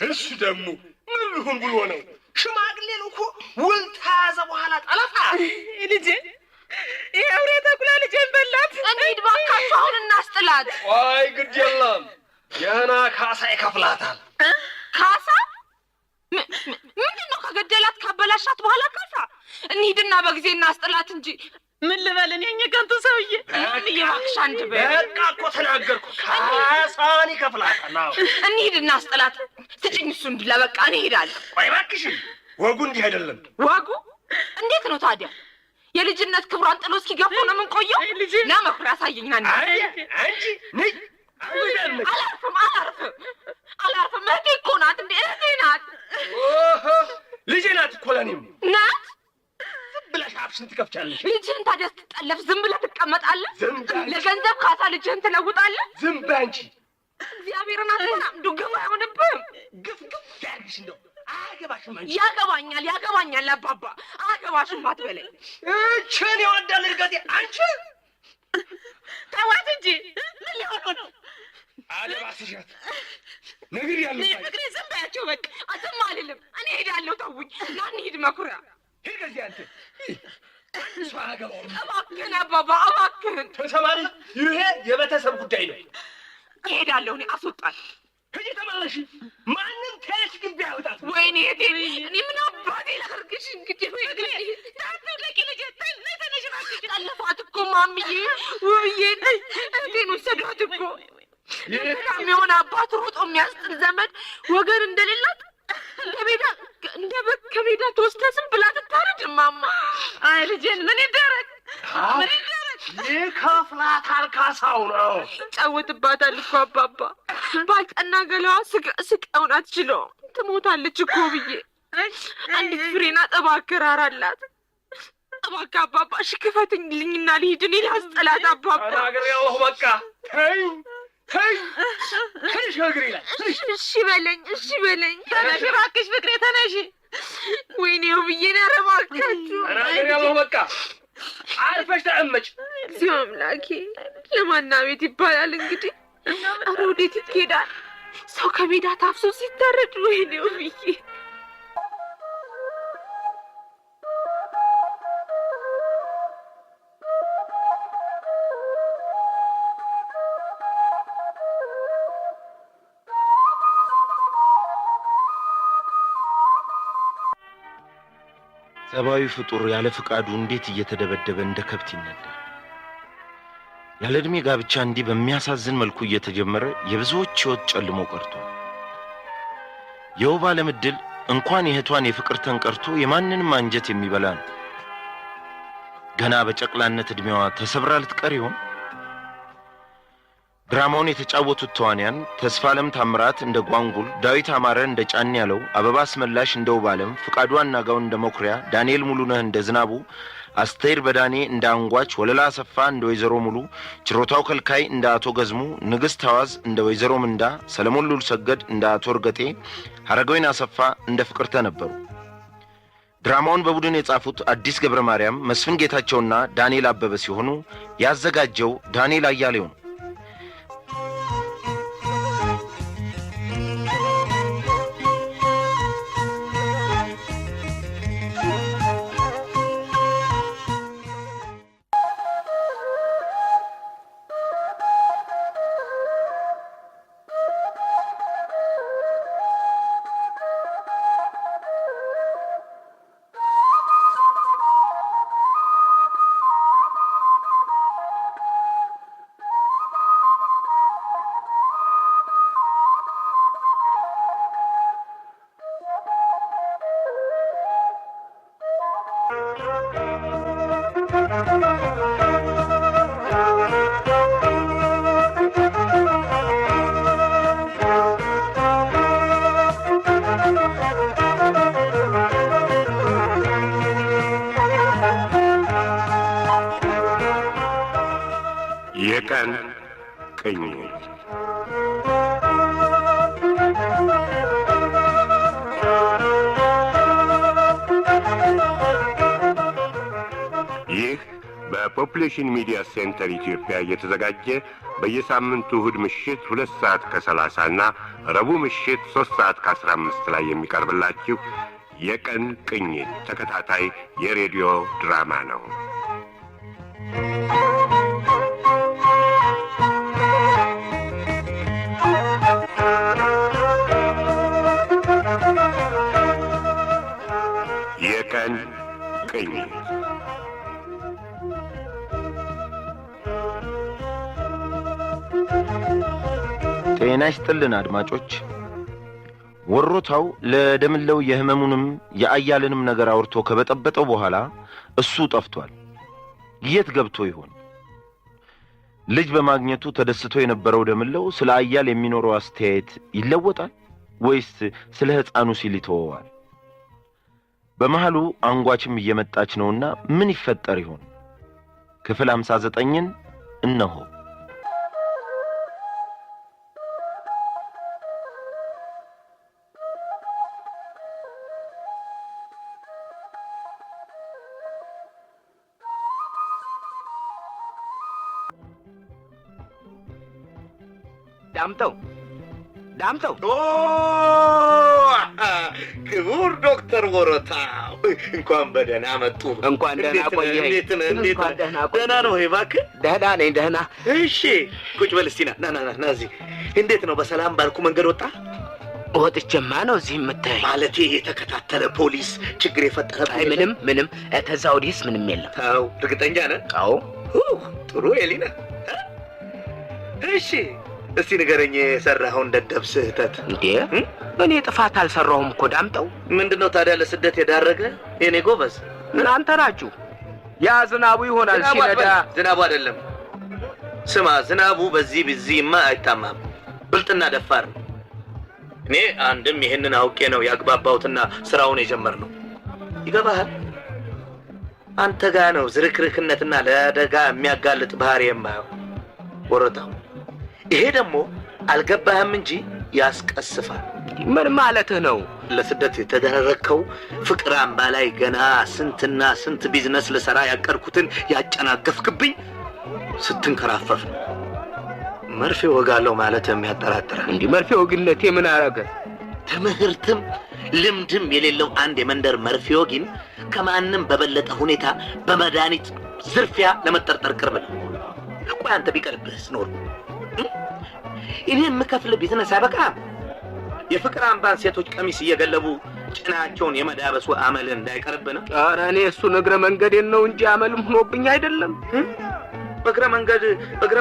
S14: እሱ ደግሞ ምን ሊሆን ብሎ ነው? ሽማግሌ ነው እኮ ውል ተያዘ በኋላ ጠለፋ።
S10: ልጄ ይሄ አውሬ ተኩላ ልጄን በላት።
S9: እንሂድ እባካችሁ፣ አሁን እናስጥላት።
S14: ቆይ ግድ የለም ገና ካሳ ይከፍላታል።
S9: ካሳ? ምንድን ነው? ከገደላት ካበላሻት በኋላ ካሳ? እንሂድና በጊዜ እናስጥላት እንጂ
S10: ምን ልበል እኔ ከንቱ ሰውዬ።
S9: እባክሽ አንድ በይ።
S14: በቃ እኮ ተናገርኩ። ካሳን ይከፍላታል።
S9: እንሂድ እናስጥላት። ስጭኝ እሱን ቢላ። በቃ እኔ እሄዳለሁ።
S14: ቆይ እባክሽ፣ ወጉ እንዲህ አይደለም።
S9: ወጉ እንዴት ነው ታዲያ? የልጅነት ክብሯን ጥሎ እስኪገፉ ነው የምንቆየው? ና መኩሪያ አሳየኝ። ና
S14: አንቺ ነይ።
S9: አላርፍም። እህቴ እኮ ናት። እንደ እህቴ ናት።
S14: ልጄ ናት እኮ ለእኔም
S9: ናት።
S14: ዝም ብለሽ አፍሽን ትከፍቻለሽ።
S9: ልጅህን ታዲያ ስትጠለፍ ዝም ብለህ ትቀመጣለህ?
S14: ዝም በይ።
S9: ለገንዘብ ካሳ ልጅህን ትለውጣለህ?
S14: ዝም በይ አንቺ።
S9: እግዚአብሔርን አትሆናም። ግፍ አይሆንብህም።
S14: ግፍ ያርግሽ። እንደው
S6: አያገባሽም አንቺ።
S9: ያገባኛል አባባ። አያገባሽም አትበለኝ።
S6: እችን ይወዳል እርገጤ አንቺ
S9: ተዋት እንጂ ምን ሊሆኑ ነው?
S6: አለባስሻት ነገር ያለው
S9: ፍቅሬ ዝም በያቸው በቃ። ዝም አልልም እኔ ሄዳለሁ። ተውኝ ና እንሂድ መኩሪያ።
S6: ሂድ ከዚህ አንተ እሷ አያገባውም።
S9: እባክህን አባባ እባክህን
S6: ተሰማሪ። ይሄ የቤተሰብ ጉዳይ ነው።
S9: እሄዳለሁ እኔ አስወጣል።
S6: ሂጂ ተመለሽ። ማንም ተሽ ግቢ ያወጣት።
S9: ወይኔ እኔ ምን አባቴ ላድርግሽ እንግዲህ። ወይኔ ታቱ ለቂ ልጅ ተነሽ እባክሽ። አለፋት እኮ ማምዬ ውብዬ እህቴን ወሰዷት እኮ። የሚሆን አባት ሮጦ የሚያስጥል ዘመድ ወገን እንደሌላት እንደ በግ ከሜዳ ተወስዳ ዝም ብላ ትታረድ። ማማ አይ ልጄን ምን ይደረግ ምን ይደረግ?
S6: ይከፍላታል ካሳው ነው።
S9: ይጫወትባታል እኮ አባባ። ባልጠና ገላዋ ስቃውን አትችለውም። ትሞታለች እኮ ብዬ አንዲት ፍሬና እባክህ ራራላት። እባክህ አባባ እሺ ክፈትልኝና ልሂድ። እኔ ላስጠላት አባባ።
S6: ተናግሬያለሁ በቃ ተይኝ ሸግሪ ላይ
S9: እሺ በለኝ።
S10: ተነሽ እባክሽ ፍቅሬ ተነሽ።
S9: ወይኔ ውብዬ ኧረ እባካችሁ
S6: ተናግሬያለሁ በቃ አርፈሽ ተቀመጭ።
S9: እግዚኦ አምላኬ ለማና ቤት ይባላል እንግዲህ። ኧረ ወዴት ይኬዳል? ሰው ከሜዳ ታፍሶ ሲታረድ። ወይኔ ውብዬ
S2: ሰብአዊ ፍጡር ያለ ፍቃዱ እንዴት እየተደበደበ እንደ ከብት ይነዳል። ያለ ዕድሜ ጋብቻ እንዲህ በሚያሳዝን መልኩ እየተጀመረ የብዙዎች ሕይወት ጨልሞ ቀርቷል። የውብ ዓለም ዕድል እንኳን የእህቷን የፍቅር ተንቀርቶ የማንንም አንጀት የሚበላ ነው። ገና በጨቅላነት ዕድሜዋ ተሰብራ ልትቀር ይሆን? ድራማውን የተጫወቱት ተዋንያን ተስፋለም ታምራት እንደ ጓንጉል፣ ዳዊት አማረ እንደ ጫን ያለው፣ አበባ አስመላሽ እንደ ውብ ዓለም፣ ፍቃዱ አናጋው እንደ መኩሪያ፣ ዳንኤል ሙሉነህ እንደ ዝናቡ፣ አስቴር በዳኔ እንደ አንጓች፣ ወለላ አሰፋ እንደ ወይዘሮ ሙሉ፣ ችሮታው ከልካይ እንደ አቶ ገዝሙ፣ ንግሥት አዋዝ እንደ ወይዘሮ ምንዳ፣ ሰለሞን ሉል ሰገድ እንደ አቶ እርገጤ፣ ሐረገወይን አሰፋ እንደ ፍቅርተ ነበሩ። ድራማውን በቡድን የጻፉት አዲስ ገብረ ማርያም፣ መስፍን ጌታቸውና ዳንኤል አበበ ሲሆኑ ያዘጋጀው ዳንኤል አያሌው ነው።
S1: የቀን ቅኝት ይህ በፖፑሌሽን ሚዲያ ሴንተር ኢትዮጵያ እየተዘጋጀ በየሳምንቱ እሁድ ምሽት 2 ሰዓት ከ30 እና ረቡዕ ምሽት 3 ሰዓት ከ15 ላይ የሚቀርብላችሁ የቀን ቅኝት ተከታታይ የሬዲዮ ድራማ ነው። የቀን ቅኝት
S2: ጤና ይስጥልን አድማጮች። ወሮታው ለደምለው የህመሙንም የአያልንም ነገር አውርቶ ከበጠበጠው በኋላ እሱ ጠፍቷል። የት ገብቶ ይሆን? ልጅ በማግኘቱ ተደስቶ የነበረው ደምለው ስለ አያል የሚኖረው አስተያየት ይለወጣል ወይስ ስለ ሕፃኑ ሲል ይተወዋል? በመሃሉ አንጓችም እየመጣች ነውና ምን ይፈጠር ይሆን? ክፍል 59ን እነሆ።
S4: ዳምጠው
S2: ክቡር ዶክተር ወረታው እንኳን በደህና መጡ።
S4: እንኳን ደህና ቆየህ።
S2: እንኳን ደህና ነው? እባክህ
S4: ደህና ነኝ፣ ደህና።
S2: እሺ ቁጭ በል እስቲ። ና እዚህ። እንዴት ነው? በሰላም ባልኩ መንገድ ወጣ?
S4: ወጥቼማ ነው እዚህ የምታየኝ።
S2: ማለቴ የተከታተለ ፖሊስ ችግር የፈጠረ?
S4: አይ ምንም። ከዛ ወዲህስ ምንም የለም።
S2: ታው እርግጠኛ ነህ?
S4: አዎ።
S2: ጥሩ ኤሊና። እሺ እስቲ ንገረኝ የሰራኸውን ደደብ ስህተት።
S4: እንዴ እኔ ጥፋት አልሰራሁም እኮ ዳምጠው።
S2: ምንድነው ታዲያ ለስደት የዳረገ? የኔ ጎበዝ
S4: እናንተ ናችሁ። ያ ዝናቡ ይሆናል ሲነዳ።
S2: ዝናቡ አይደለም። ስማ ዝናቡ በዚህማ አይታማም። ብልጥና ደፋር ነው። እኔ አንድም ይሄንን አውቄ ነው ያግባባሁትና ስራውን የጀመርነው። ይገባሃል? አንተ ጋር ነው ዝርክርክነትና ለአደጋ የሚያጋልጥ ባህሪ የማየው ወረታው። ይሄ ደግሞ አልገባህም እንጂ ያስቀስፋል።
S4: ምን ማለትህ ነው?
S2: ለስደት የተደረከው ፍቅር አምባ ላይ ገና ስንትና ስንት ቢዝነስ ልሰራ ያቀድኩትን ያጨናገፍክብኝ ስትንከራፈፍ ነው። መርፌ ወጋለሁ ማለት የሚያጠራጥራል።
S4: እንዲህ መርፌ ወግነቴ ምን አረገ?
S2: ትምህርትም ልምድም የሌለው አንድ የመንደር መርፌ ወጊን ከማንም በበለጠ ሁኔታ በመድኃኒት ዝርፊያ ለመጠርጠር ቅርብ ነው። ቆይ አንተ ቢቀርብህስ ኖር እኔ የምከፍል ቢዝነስ አይበቃም? የፍቅር አምባን ሴቶች ቀሚስ እየገለቡ ጭናቸውን የመዳበሱ አመል እንዳይቀርብ ነው።
S4: ኧረ እኔ እሱን እግረ መንገዴን ነው እንጂ አመልም ሆኖብኝ አይደለም።
S2: እግረ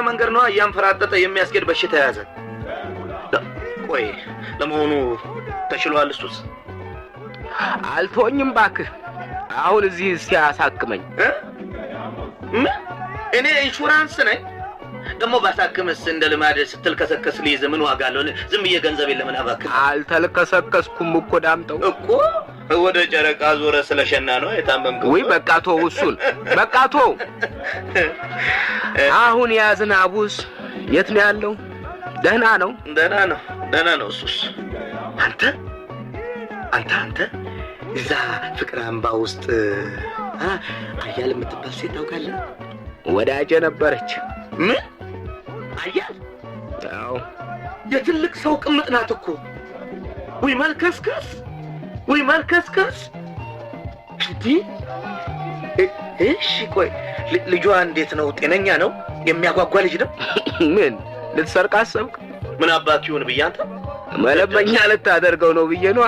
S2: መንገድ ነው እያንፈራጠጠ የሚያስጌድ በሽታ ያዘ። ቆይ ለመሆኑ ተሽሏል? እሱስ
S4: አልተወኝም እባክህ። አሁን እዚህ ሲያሳክመኝ
S2: እኔ ኢንሹራንስ ነኝ። ደግሞ ባሳክምስ እንደ ልማድ ስትልከሰከስ ሊይዝ ምን ዋጋ አለው? ዝም ብዬ ገንዘብ የለምን አባክህ።
S4: አልተልከሰከስኩም እኮ ዳምጠው
S2: እኮ ወደ ጨረቃ ዞረ ስለሸና ነው የታመምከው።
S4: ወይ በቃ ተው እሱን በቃ ተው። አሁን ያ ዝናቡስ የት ነው ያለው? ደህና ነው?
S2: ደህና ነው እሱስ። አንተ እዛ ፍቅር አምባ ውስጥ አያል የምትባል ሴት ታውቃለህ?
S4: ወዳጄ ነበረች።
S2: ምን አያል?
S4: አዎ
S2: የትልቅ ሰው ቅምጥ ናት እኮ። ወይ መልከስከስ እንዲህ። እሺ ቆይ ልጇ እንዴት ነው? ጤነኛ ነው? የሚያጓጓ ልጅ ነው?
S4: ምን ልትሰርቅ አሰብክ?
S2: ምን አባት ይሁን ብዬ አንተ
S4: መለመኛ ልታደርገው ነው ብዬ ነው።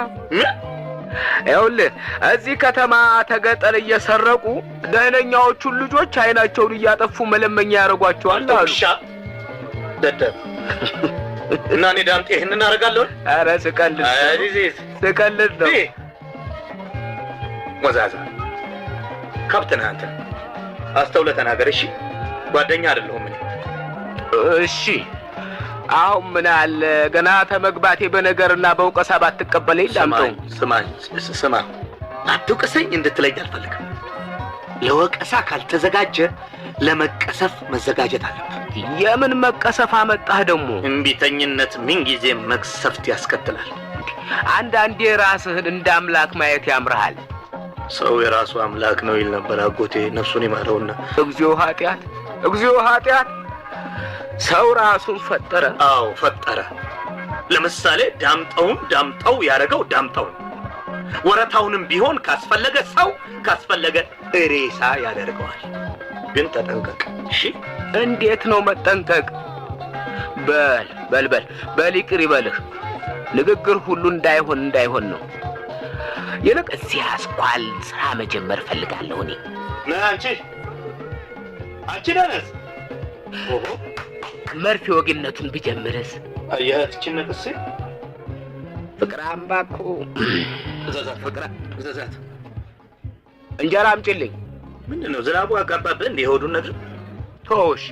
S4: ይኸውልህ እዚህ ከተማ ተገጠር እየሰረቁ ደህነኛዎቹን ልጆች አይናቸውን እያጠፉ መለመኛ ያደርጓቸዋል አሉ።
S2: ደደብ እና እኔ ዳምጤ ይህንን አደርጋለሁ?
S4: ኧረ ስቀልድ ነው።
S2: ወዛዛ ከብት ነህ አንተ። አስተውለህ ተናገር እሺ። ጓደኛ አይደለሁም እኔ።
S4: እሺ አሁን ምን አለ ገና ተመግባቴ በነገርና በውቀሳ ባትቀበለኝ ዳምጠው።
S2: ስማ አትውቀሰኝ እንድትለኝ አልፈልግም። ለወቀሳ ካልተዘጋጀ ለመቀሰፍ መዘጋጀት አለብህ።
S4: የምን መቀሰፍ አመጣህ ደግሞ?
S2: እምቢተኝነት ምንጊዜ መቅሰፍት ያስከትላል።
S4: አንዳንዴ ራስህን እንደ አምላክ ማየት ያምርሃል።
S2: ሰው የራሱ አምላክ ነው ይል ነበር አጎቴ፣ ነፍሱን ይማረውና።
S4: እግዚኦ ኃጢአት! ሰው ራሱን ፈጠረ።
S2: አዎ ፈጠረ። ለምሳሌ ዳምጠው ያደረገው ዳምጠው፣ ወረታውንም ቢሆን ካስፈለገ ሬሳ ያደርገዋል። ግን ተጠንቀቅ እሺ።
S4: እንዴት ነው መጠንቀቅ? በል ይቅር ይበልህ። ንግግር ሁሉ እንዳይሆን ነው። ይልቅ እዚህ አስኳል ስራ መጀመር ፈልጋለሁ እኔ።
S2: አንቺ ደነስ
S4: መርፌ ወግነቱን ብጀምርስ?
S2: አያት ችነቅስ
S4: ፍቅር አምባ እኮ
S2: እዘዛት።
S4: እንጀራ አምጪልኝ።
S2: ምንድነው ዝናቡ አጋባብህ እንደ የሆዱን ነገር?
S4: እሺ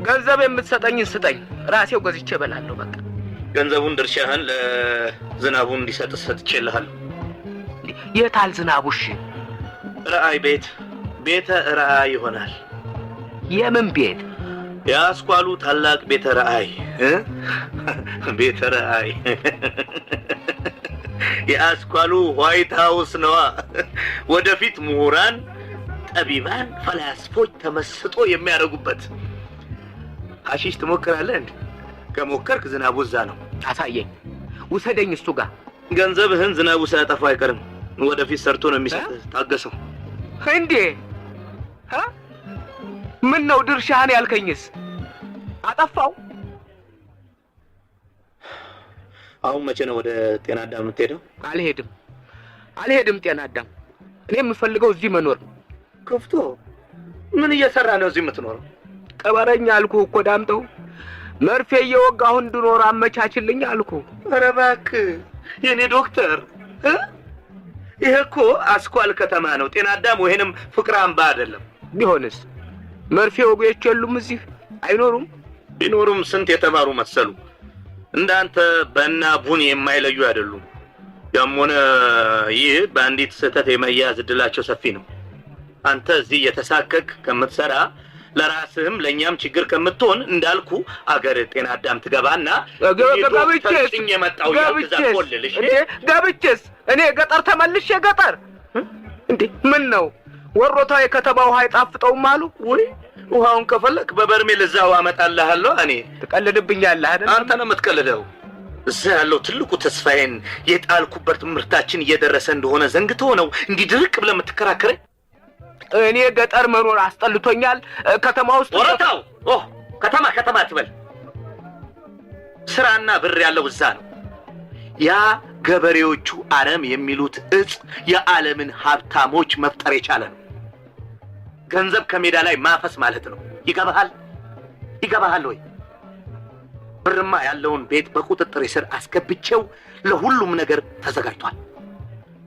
S4: ገንዘብ የምትሰጠኝን ስጠኝ፣ ራሴው ገዝቼ እበላለሁ። በቃ
S2: ገንዘቡን ድርሻህን ለዝናቡ እንዲሰጥ ሰጥቼልሃለሁ።
S4: የታል ዝናቡ? እሺ
S2: ራእይ ቤተ ራእይ ይሆናል።
S4: የምን ቤት?
S2: የአስኳሉ ታላቅ ቤተ ራእይ። ቤተ ራእይ የአስኳሉ ዋይት ሃውስ ነዋ። ወደፊት ምሁራን፣ ጠቢባን፣ ፈላስፎች ተመስጦ የሚያደርጉበት። ሐሺሽ ትሞክራለህ እንዴ? ከሞከርክ ዝናቡ እዛ ነው።
S4: አሳየኝ፣ ውሰደኝ እሱ ጋር።
S2: ገንዘብህን ዝናቡ ሳያጠፋው አይቀርም። ወደፊት ሰርቶ ነው የሚሰጥህ። ታገሰው።
S4: እንዴ ምን ነው ድርሻህን ያልከኝስ አጠፋው?
S2: አሁን መቼ ነው ወደ ጤና አዳም የምትሄደው?
S4: አልሄድም ጤና አዳም። እኔ የምፈልገው እዚህ መኖር ነው።
S2: ክፍቶ ምን እየሰራ ነው እዚህ የምትኖረው?
S4: ቀበረኛ አልኩህ እኮ ዳምጠው። መርፌ እየወጋሁ እንድኖር አመቻችልኝ አልኩህ።
S2: ኧረ እባክህ የኔ ዶክተር፣ ይሄ እኮ አስኳል ከተማ ነው። ጤና አዳም ወይንም ፍቅር አምባ አይደለም።
S4: ቢሆንስ መርፌ ወጉዎች የሉም እዚህ? አይኖሩም?
S2: ቢኖሩም ስንት የተማሩ መሰሉ። እንዳንተ በእና ቡን የማይለዩ አይደሉም። ያሞነ ይህ በአንዲት ስህተት የመያዝ እድላቸው ሰፊ ነው። አንተ እዚህ የተሳከክ ከምትሰራ ለራስህም ለኛም ችግር ከምትሆን እንዳልኩ አገር ጤና አዳም ትገባና
S4: ገብቼስ እኔ ገጠር ተመልሼ ገጠር እንዴ ምን ነው ወሮታው የከተማ ውሃ አይጣፍጠውም አሉ ወይ?
S2: ውሃውን ከፈለክ በበርሜል እዛው አመጣልሃለሁ። እኔ
S4: ትቀልድብኛለህ አይደል?
S2: አንተ ነው የምትቀልደው። እዛ ያለው ትልቁ ተስፋዬን የጣልኩበት ትምህርታችን እየደረሰ እንደሆነ ዘንግተው ነው እንዲህ ድርቅ ብለህ የምትከራከረኝ?
S4: እኔ ገጠር መኖር አስጠልቶኛል። ከተማ ውስጥ
S2: ወሮታው ከተማ አትበል። ስራና ብር ያለው እዛ ነው። ያ ገበሬዎቹ አረም የሚሉት እጽ የዓለምን ሀብታሞች መፍጠር የቻለ ነው። ገንዘብ ከሜዳ ላይ ማፈስ ማለት ነው። ይገባሃል ወይ? ብርማ ያለውን ቤት በቁጥጥር ስር አስገብቼው ለሁሉም ነገር ተዘጋጅቷል።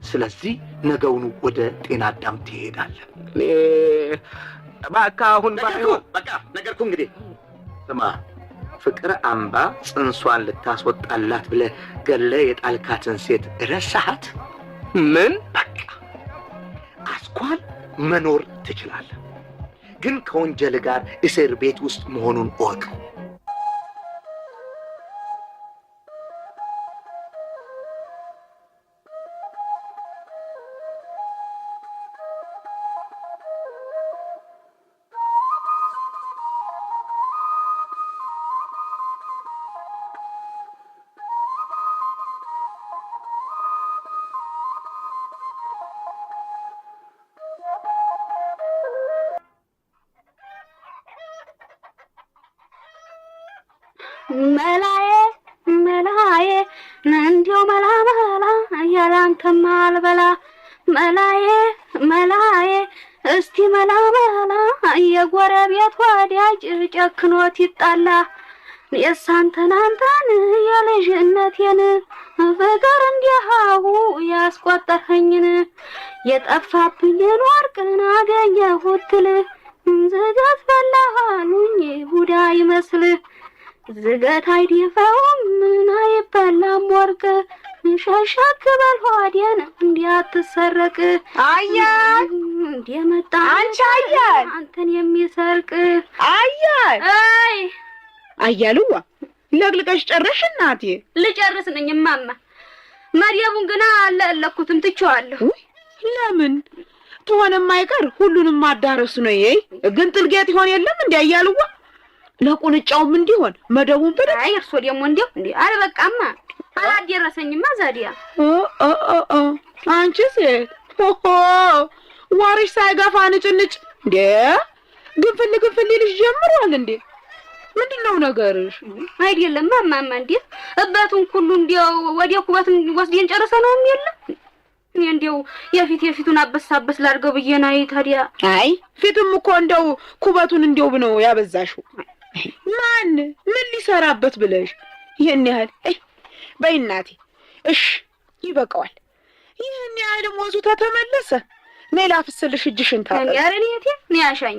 S2: ስለዚህ ነገውኑ ወደ ጤና አዳም ትሄዳለህ።
S4: በቃ አሁን
S2: በቃ ነገርኩህ። እንግዲህ ስማ፣ ፍቅር አምባ ጽንሷን ልታስወጣላት ብለህ ገለህ የጣልካትን ሴት ረሳሃት?
S4: ምን?
S2: በቃ አስኳል መኖር ትችላለህ፣ ግን ከወንጀል ጋር እስር ቤት ውስጥ መሆኑን እወቅ።
S3: መላዬ እንዲያው መላ ያላንተማ አልበላ። መላዬ እስቲ መላ የጎረቤት ወዳጅ ጨክኖት ይጣላ። የሳንተን የልጅነቴን ፍቅር እንዲያው ያስቆጠረኝን የጠፋብኝን ወርቅን አገኘሁት ትል ዝገት በላሃሉኝ ቡዳ ይመስል ዝገት አይደፋውም አይበላም ወርቅ ሸሸክ በል ሆዴን እንዲያትሰረቅ።
S10: አያል
S3: እንደመጣ
S10: አንቺ አያል
S3: አንተን የሚሰርቅ
S10: አያል አያልዋ ለግልቀሽ ጨረሽ? እናቴ
S3: ልጨርስ ነኝ እማማ። መርየቡን ግና አለለኩትም ትቼዋለሁ።
S10: ለምን ትሆንም አይቀር ሁሉንም ማዳረሱ ነው። ግን ጥልጌት ይሆን የለም እንዴ አያልዋ? ለቁንጫውም እንዲሆን መደቡን በደም
S3: አይ እርሶ ደግሞ እንዴው እንዴ አልበቃማ አላደረሰኝማ ዛዲያ
S10: አንቺ ሴት ዋሪሽ ሳይገፋ ንጭንጭ እንዴ ግንፍል ልጅ ጀምሯል እንዴ? ምንድነው ነገርሽ?
S3: አይደለም ማማማ እንዴ እበቱን ሁሉ እንዴው ወዲያ ኩበቱን ወስደን ጨርሰ ነው የሚል እኔ እንዴው የፊቱን አበሳበስ ላድርገው ብዬ ነው። ታዲያ
S10: አይ ፊቱም እኮ እንደው ኩበቱን እንደው ነው ያበዛሽው። ማን ምን ሊሰራበት ብለሽ ይሄን ያህል በይ እናቴ። እሺ ይበቃዋል። ይሄን ያህል ሞዙ ተተመለሰ ሜላ ፍስልሽ እጅሽን ታጠብ።
S3: ያረኔ እቴ ነው ያሻኝ።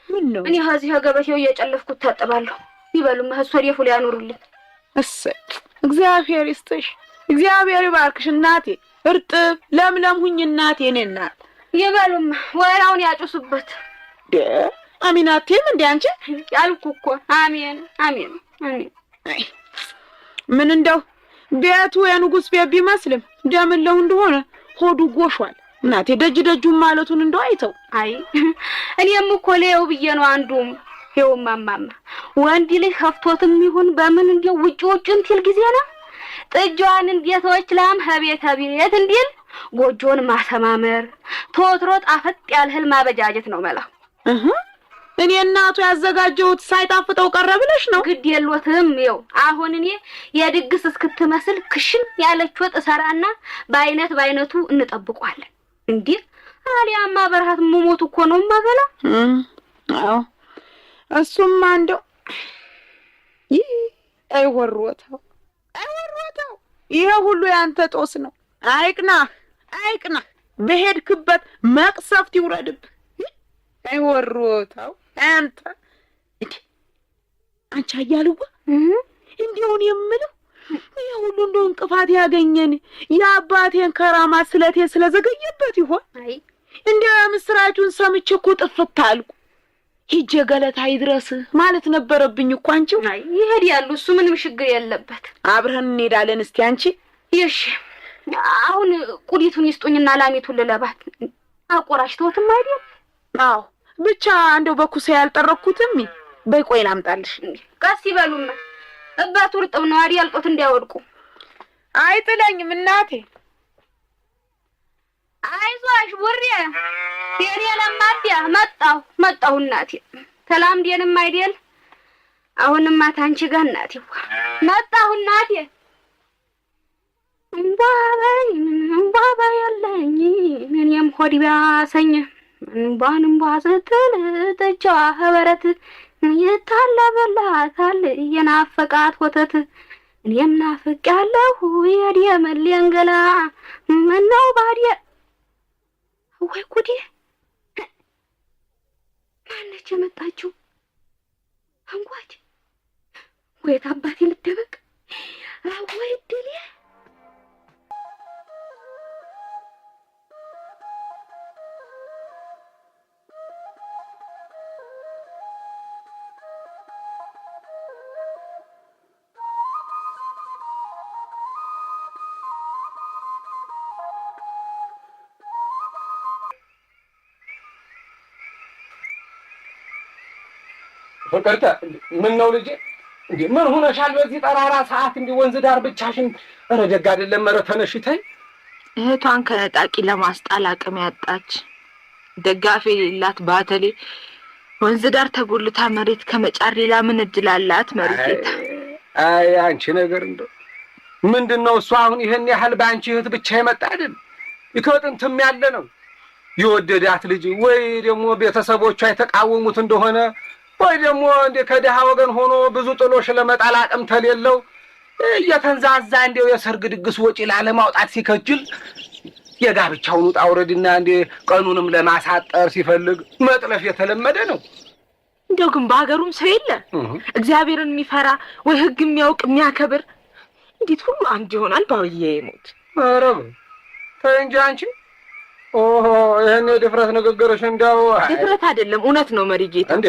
S10: ምን ነው
S3: እኔ ሀዚህ ገበቴው እየጨለፍኩት ታጠባለሁ። ይበሉም ሀሶሪፉ ሊያኖሩልኝ።
S10: እሰይ እግዚአብሔር ይስጥሽ፣ እግዚአብሔር ይባርክሽ እናቴ። እርጥብ ለምለም ሁኝ እናቴ። እኔ እናት
S3: ይበሉም ወራውን ያጩሱበት።
S10: አሚናቴም እንዴ አንቺ
S3: ያልኩ እኮ አሜን።
S10: ምን እንደው ቤቱ የንጉስ ቤት ቢመስልም ደምለው እንደሆነ ሆዱ ጎሿል እናቴ። ደጁን ማለቱን እንደው አይተው።
S3: አይ እኔም እኮ ለየው ብዬ ነው። አንዱም ይውማማማ ወንድ ልጅ ከፍቶትም ይሁን በምን እንደው ውጭውን ትል ጊዜ ነው ጥጃዋን እንዴቶች ላም ሀቤት እንዲል ጎጆን ማሰማመር ተወትሮ ጣፈጥ ያለ ህልም ማበጃጀት ነው መላው።
S10: እኔ እናቱ ያዘጋጀሁት ሳይጣፍጠው ቀረ ብለሽ ነው?
S3: ግድ የሎትም። ይው አሁን እኔ የድግስ እስክትመስል ክሽን ያለች ወጥ ሰራና በአይነቱ እንጠብቋለን። እንዴ አሊያማ በረሃት መሞት እኮ ነው ማበላ።
S10: አዎ እሱማ እንደው አይወሮታው ይሄ ሁሉ ያንተ ጦስ ነው። አይቅና በሄድክበት መቅሰፍት ይውረድብ። አይወሮታው አንተ አንቺ አያልዋ እንዲሁን የምለው ይሄ ሁሉ እንደው እንቅፋት ያገኘን የአባቴን ከራማ ስለቴ ስለዘገየበት ይሆን?
S3: አይ
S10: እንደው ምስራቹን ሰምቼ እኮ ጥፍት አልኩ። ሂጄ ገለታ ይድረስ ማለት ነበረብኝ እኮ አንቺው።
S3: አይ ይሄድ ያሉ እሱ ምንም ችግር የለበት።
S10: አብረን እንሄዳለን። እስቲ አንቺ
S3: እሺ አሁን ቁዲቱን ይስጡኝና ላሚቱን ልለባት። አቆራሽተውትም አይደል?
S10: አዎ ብቻ እንደው በኩሴ ያልጠረኩትም በቆይ ላምጣልሽ።
S3: ቀስ ይበሉማ እባቱ ርጥብ ነው አይደል? ያልጦት እንዳይወድቁ።
S10: አይጥለኝም እናቴ።
S3: አይዞሽ ቡሬ የኔ ለማዲያ መጣሁ እናቴ። ተላምዴንም አይደል? አሁንማ ታንቺ ጋር እናቴ መጣሁ እናቴ። እምባ ያለኝ እኔም ሆድ ቢያሰኝ እንባ ስትል ጥጃዋ ህበረት ይታለበላታል የናፈቃት ወተት። እኔም ናፍቄያለሁ የዲየመሌን ገላ ምነው ባዲያ ወይ ጉዴ! ማነች የመጣችው? አንጓች ወይት አባቴ ልደበቅ ወይ ድሌ
S14: ፍቅርተ ምን ነው ልጄ? እንዴ ምን ሆነሻል? በዚህ ጠራራ ሰዓት እንዴ ወንዝ ዳር ብቻሽን? ኧረ ደግ አይደለም። ኧረ ተነሽ ተይ።
S9: እህቷን ከነጣቂ ለማስጣል አቅም ያጣች ደጋፊ የሌላት ባተሌ ወንዝ ዳር ተጎልታ መሬት ከመጫር ሌላ ምን እድል አላት? መሬት
S14: አይ አንቺ ነገር እንደው ምንድነው እሱ አሁን ይሄን ያህል በአንቺ እህት ብቻ የመጣ አይደል? ይከጥንትም ያለ ነው የወደዳት ልጅ ወይ ደግሞ ቤተሰቦቿ የተቃወሙት እንደሆነ ወይ ደግሞ እንደ ከደሃ ወገን ሆኖ ብዙ ጥሎሽ ለመጣል አቅም ተሌለው እየተንዛዛ እንደው የሰርግ ድግስ ወጪ ላለማውጣት ሲከጅል የጋብቻውን ውጣ ውረድና እንደ ቀኑንም ለማሳጠር ሲፈልግ መጥለፍ የተለመደ ነው።
S9: እንደው ግን በሀገሩም ሰው የለ እግዚአብሔርን የሚፈራ ወይ ሕግ የሚያውቅ የሚያከብር። እንዴት ሁሉ አንድ ይሆናል? ባውዬ ይሞት።
S14: ኧረ ተይ እንጂ አንቺ። ኦሆ ይሄን የድፍረት ንግግርሽ እንደው
S9: ድፍረት አይደለም እውነት ነው መሪጌታ።
S14: እንዴ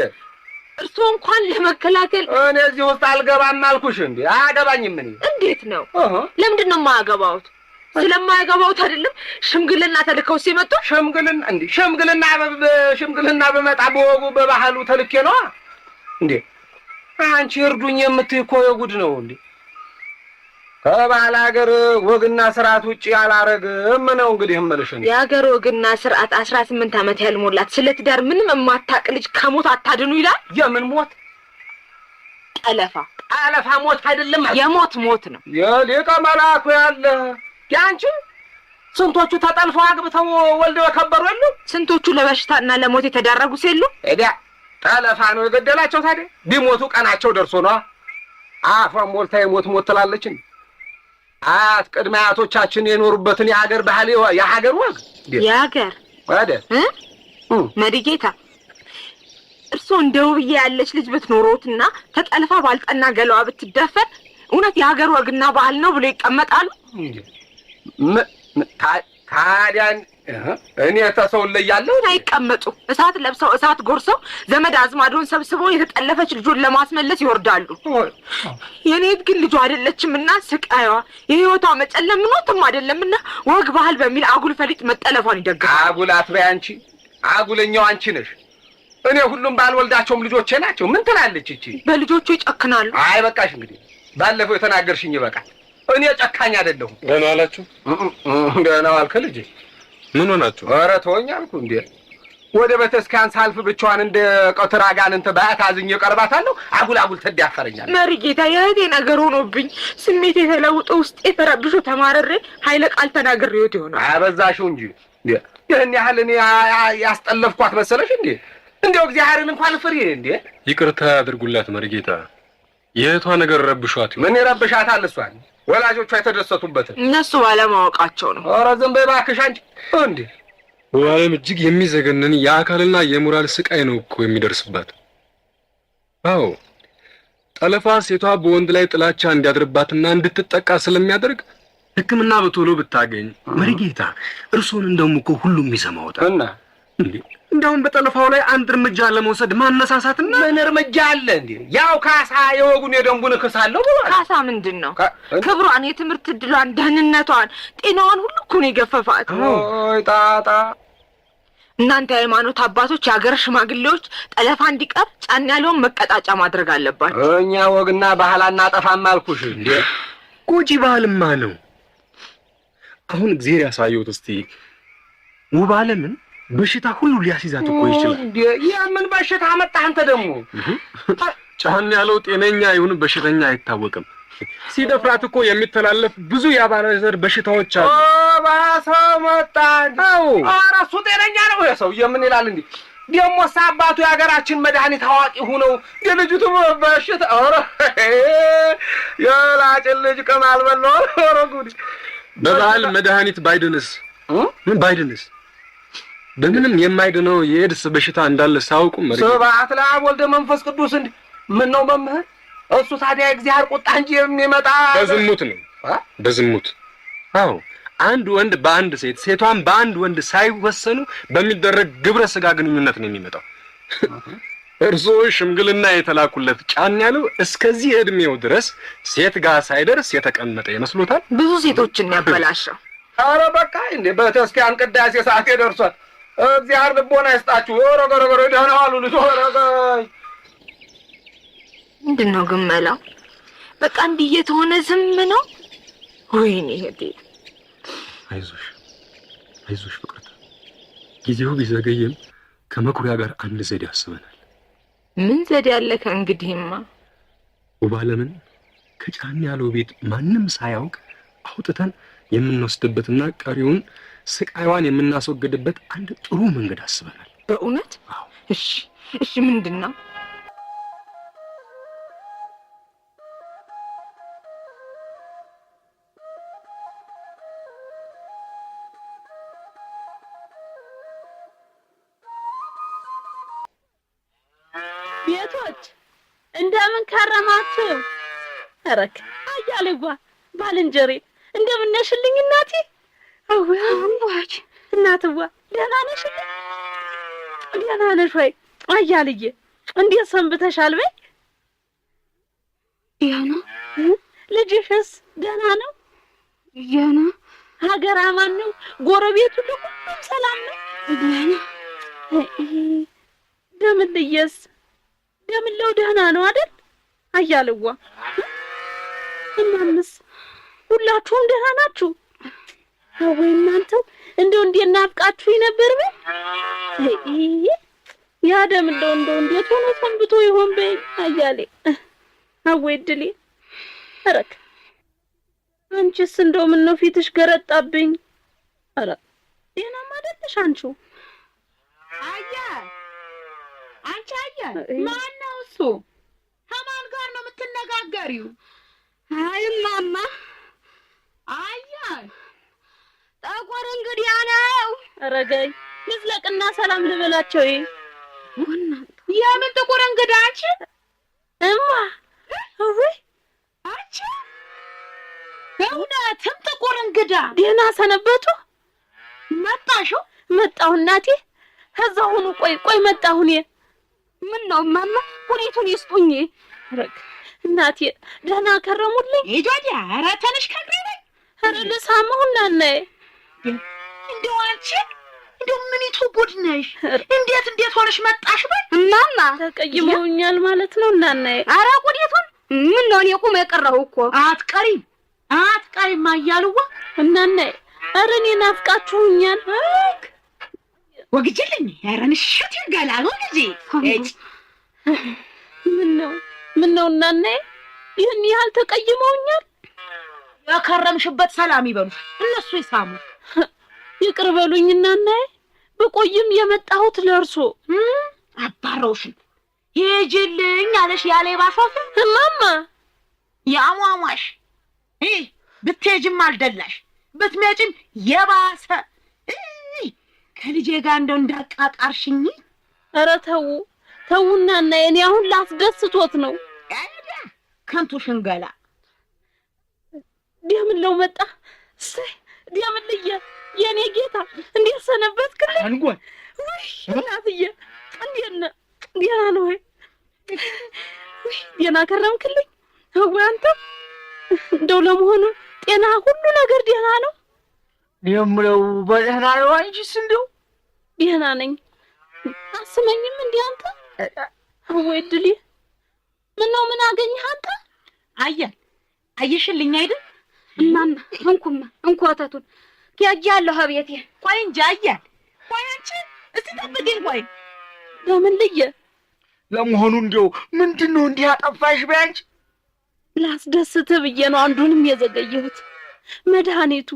S9: እርሶ እንኳን ለመከላከል
S14: እኔ እዚህ ውስጥ አልገባም አልኩሽ። እንዴ አያገባኝም። ምን
S9: እንዴት ነው? ለምንድን ነው የማያገባውት? ስለማያገባውት አይደለም ሽምግልና ተልከው ሲመጡ
S14: ሽምግልና እንዴ ሽምግልና በመጣ በወጉ በባህሉ ተልኬ ነው እንዴ? አንቺ እርዱኝ የምትይ እኮ የጉድ ነው እንዴ? ከባህል ሀገር ወግና ስርዓት ውጪ ያላረግም ነው እንግዲህ እምልሽ።
S9: የሀገር ወግና ስርዓት 18 ዓመት ያልሞላት ስለ ትዳር ምንም የማታውቅ ልጅ ከሞት አታድኑ ይላል።
S14: የምን ሞት?
S9: ጠለፋ
S14: ሞት አይደለም፣
S9: የሞት ሞት ነው።
S14: የሊቀ መላኩ ያለ ያንቺ ስንቶቹ ተጠልፈው አግብተው ወልደው የከበሩ የሉ?
S9: ስንቶቹ ለበሽታና ለሞት የተዳረጉ ሲሉ
S14: እዲያ ጠለፋ ነው የገደላቸው። ታዲያ ቢሞቱ ቀናቸው ደርሶ ነው። አፏን ሞልታ የሞት ትላለች። አያት ቅድመ አያቶቻችን የኖሩበትን የሀገር ባህል የሀገር ወግ
S9: የሀገር
S14: ወደ
S9: መሪጌታ እርሶ እንደ ውብዬ ያለች ልጅ ብትኖሮትና ተጠልፋ ባልጠና ገለዋ ብትደፈር እውነት የሀገር ወግና ባህል ነው ብሎ ይቀመጣሉ?
S14: ታዲያን እኔ ተሰው ለያለሁ
S9: አይቀመጡ። እሳት ለብሰው እሳት ጎርሰው ዘመድ አዝማዶን ሰብስበው የተጠለፈች ልጁን ለማስመለስ ይወርዳሉ። የኔት ግን ልጁ አይደለችምና ስቃይዋ የህይወቷ መጨለም ምኖትም አይደለምና ወግ ባህል በሚል አጉል ፈሊጥ መጠለፏን ይደግፋል።
S14: አጉል አትበይ አንቺ። አጉለኛው አንቺ ነሽ። እኔ ሁሉም ባልወልዳቸውም ልጆቼ ናቸው። ምን ትላለች እቺ?
S9: በልጆቹ ይጨክናሉ።
S14: አይ በቃሽ እንግዲህ ባለፈው የተናገርሽኝ ይበቃል። እኔ ጨካኝ አይደለሁም።
S8: ደህና ዋላችሁ?
S14: ደህና ዋልክ ልጄ?
S8: ምን ሆናችሁ?
S14: ኧረ ተወኝ አልኩ እንዴ። ወደ ቤተክርስቲያን ሳልፍ ብቻዋን እንደ ቀትር አጋንንት ባያት አዝኜ ቀርባታለሁ። አጉል ትዳፈረኛለች።
S9: መሪጌታ የእህቴ ነገር ሆኖብኝ ስሜት የተለውጦ ውስጥ የተረብሾ ተማረሬ ኃይለ ቃል ተናግሬዎት ይሆናል።
S14: አበዛሽው እንጂ ይህን ያህል እኔ ያስጠለፍኳት መሰለሽ እንዴ? እንደው እግዚአብሔርን እንኳን ፍሪ እንዴ።
S8: ይቅርታ ያድርጉላት መሪጌታ፣ የእህቷ ነገር ረብሿት።
S14: ምን ይረብሻታል? እሷን ወላጆቿ የተደሰቱበትን
S9: እነሱ ባለማወቃቸው ነው።
S14: ኧረ ዝም በይ እባክሽ አንቺ እንዴ።
S8: በዓለም እጅግ የሚዘገንን የአካልና የሞራል ስቃይ ነው እኮ የሚደርስባት። አዎ ጠለፋ ሴቷ በወንድ ላይ ጥላቻ እንዲያድርባትና እንድትጠቃ ስለሚያደርግ ሕክምና በቶሎ ብታገኝ መሪጌታ እርሶን እንደውም እኮ ሁሉም ይሰማውታል።
S14: እና
S8: እንደውም በጠለፋው ላይ አንድ እርምጃ ለመውሰድ ማነሳሳትና
S14: ምን እርምጃ አለ እንዴ? ያው ካሳ የወጉን የደንቡን እክሳለሁ ብሏል።
S9: ካሳ ምንድን ነው? ክብሯን፣ የትምህርት ዕድሏን፣ ደህንነቷን፣ ጤናዋን ሁሉ እኮ ነው የገፈፋት።
S14: ኦይ ጣጣ!
S9: እናንተ የሃይማኖት አባቶች፣ የሀገር ሽማግሌዎች ጠለፋ እንዲቀር ጫን ያለውን መቀጣጫ ማድረግ አለባቸው።
S14: እኛ ወግና ባህል አናጠፋም አልኩሽ እንዴ።
S8: ጎጂ ባህልማ ነው። አሁን እግዚአብሔር ያሳየውት እስቲ ውብ ዓለምን በሽታ ሁሉ ሊያስይዛት እኮ ይችላል።
S14: የምን በሽታ መጣ አንተ ደግሞ?
S8: ጫን ያለው ጤነኛ ይሁን በሽተኛ አይታወቅም። ሲደፍራት እኮ የሚተላለፍ ብዙ የአባላዘር በሽታዎች አሉ።
S14: ባሰው መጣ። ኧረ እሱ ጤነኛ ነው። የሰውዬ ምን ይላል እንዴ? ደሞስ አባቱ የሀገራችን መድኃኒት አዋቂ ሁነው የልጅቱ በሽታ ኧረ የላጭን ልጅ ቅማል በለው። ኧረ ጉድ!
S8: በባህል መድኃኒት ባይድንስ በምንም የማይድነው የኤድስ በሽታ እንዳለ ሳውቁ መሪ
S14: ስብሐት ለአብ ወልደ መንፈስ ቅዱስ። እንዴ ምን ነው መምህር? እሱ ታዲያ እግዚአብሔር ቁጣ እንጂ የሚመጣ
S8: በዝሙት ነው። በዝሙት አዎ፣ አንድ ወንድ በአንድ ሴት፣ ሴቷን በአንድ ወንድ ሳይወሰኑ በሚደረግ ግብረ ስጋ ግንኙነት ነው የሚመጣው። እርሶ ሽምግልና የተላኩለት ጫን ያለው እስከዚህ እድሜው ድረስ ሴት ጋር ሳይደርስ የተቀመጠ ይመስሎታል?
S9: ብዙ ሴቶችን ያበላሸው።
S14: ኧረ በቃ እንዴ በተስኪያን ቅዳሴ ሰዓት ደርሷል። እግዚአብሔር ልቦና ይስጣችሁ። ኦሮጎሮጎሮ ደህና ዋሉ ልጅ። ኦሮጎይ
S9: ምንድን ነው ግን መላው? በቃ እንዲህ እየተሆነ ዝም ነው። ወይኔ እህቴ።
S8: አይዞሽ ፍቅርታ፣ ጊዜው ቢዘገይም ከመኩሪያ ጋር አንድ ዘዴ አስበናል።
S9: ምን ዘዴ አለ ከእንግዲህማ?
S8: ውብ ዓለምን ከጫን ያለው ቤት ማንም ሳያውቅ አውጥተን የምንወስድበትና ቀሪውን ስቃይዋን የምናስወግድበት አንድ ጥሩ መንገድ አስበናል።
S9: በእውነት? እሺ ምንድን ነው?
S10: ቤቶች እንደምን ከረማችሁ? አረክ አያሌዋ ባልንጀሬ እንደምን ነሽልኝ እናቴ? አዋሽ እናትዋ ደህና ነሽልኝ? ደህና ነሽ ወይ አያልዬ? እንዴት ሰንብተሻል? በይ
S3: ደህና።
S10: ልጅሽስ ደህና ነው?
S3: ደህና።
S10: ሀገር አማን ነው? ጎረቤቱ ሁሉም ሰላም ነው?
S3: ደህና።
S10: ደምልዬስ ደምለው ደህና ነው አይደል? አያልዋ እናንስ ሁላችሁም ደህና ናችሁ? ወይ እናንተ እንደው እንዴት ናፍቃችሁኝ ነበር። በይ ያ ደምለው እንደው እንዴት ሆኖ ሰንብቶ ይሆን? በይ አያሌ አወይ ድሌ አረክ አንቺስ እንደው ምን ነው ፊትሽ ገረጣብኝ? አረ ደህናማ አይደለሽ አንቺው?
S15: አንቺ ማን ነው እሱ? ከማን ጋር ነው የምትነጋገሪው?
S3: አይ ማማ፣ ጠቆር እንግዲህ ነው።
S10: አረጋይ ልዝለቅና ሰላም ልበላቸው።
S15: የምን ጥቁር እንግዳ አንቺ?
S10: እማ ወይ
S15: አንቺ በእውነትም ጥቁር እንግዳ።
S10: ደህና ሰነበቱ?
S15: መጣሹ?
S10: መጣሁ እናቴ። ከዛው ሁኑ። ቆይ መጣሁ እኔ።
S3: ምን ነው ማማ? ሁኔቱን ይስጡኝ።
S10: እናቴ ደህና ከረሙልኝ?
S15: ይጆዲያ ኧረ ተነሽ ከንገረኝ።
S10: ኧረ ልሳመውና ነይ።
S15: እንደው አንቺ እንደው ምኒቱ ጉድ ነሽ! እንዴት ሆነሽ መጣሽ? በል
S3: እማማ
S12: ተቀይመውኛል ማለት ነው እናናዬ።
S3: ኧረ ጉዴቱን ምን ነው እኔ ቁም የቀረሁ እኮ።
S15: አትቀሪም አያሉዋ
S12: እናናዬ። ኧረ እኔ ናፍቃችሁኛል።
S15: ወግጅልኝ። ኧረ ንሽት ይገላል ወግጂ።
S12: ምን ነው እናናዬ? ይህን ያህል ተቀይመውኛል?
S15: ያከረምሽበት ሰላም ይበሉሽ፣ እነሱ ይሳሙ።
S12: ይቅር በሉኝ እናናዬ። በቆይም የመጣሁት ለእርሶ
S15: አባረውሽን ሂጂልኝ አለሽ ያለ ባሾፍ
S12: እማማ
S15: ያሟሟሽ ብትሄጂም አልደላሽ ብትመጪም የባሰ ከልጄ ጋር እንደው እንዳቃቃርሽኝ።
S12: ኧረ ተውና እናዬ፣ እኔ አሁን ላስደስቶት ነው።
S15: ከንቱ ሽንገላ።
S12: ዲያምለው መጣ። እሰይ ዲያምልዬ፣ የኔ ጌታ እንዴት ሰነበትክልኝ?
S4: አንጎል
S12: ወይ እናትዬ፣ እንዴት ነህ? ደህና ነው ወይ? ደህና ከረምክልኝ? ወይ አንተ እንደው ለመሆኑ ጤና ሁሉ ነገር ደህና ነው?
S4: የምለው በደህና ነው። አንቺስ? እንደው
S12: ደህና ነኝ። አስመኝም እንዴ አንተ? ወይ ድሊ፣ ምነው ምን አገኘህ አንተ?
S15: አየሽልኝ አይደል?
S3: እማማ እንኳ ወተቱን ያያለሁ ቤቴ።
S15: ቆይ እንጂ አያል። ቆይ አንቺ እስቲ ጠብቂኝ። ቆይ
S12: ለምን ልየ?
S4: ለመሆኑ እንደው ምንድነው እንዲህ አጠፋሽ? ቢያንቺ
S12: ላስደስትህ ብዬ ነው አንዱንም የዘገየሁት። መድኃኒቱ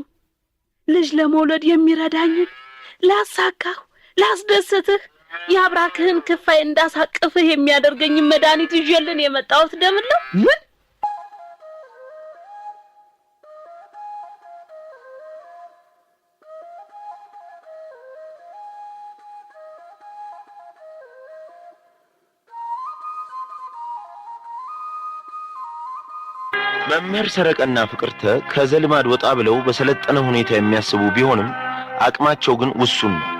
S12: ልጅ ለመውለድ የሚረዳኝን ላሳካሁ፣ ላስደስትህ፣ የአብራክህን ክፋይ እንዳሳቅፍህ የሚያደርገኝ መድኃኒት ይዤልን የመጣሁት ደምለው።
S4: ምን
S2: መምህር ሰረቀና ፍቅርተ ከዘልማድ ወጣ ብለው በሰለጠነ ሁኔታ የሚያስቡ ቢሆንም አቅማቸው ግን ውሱን ነው።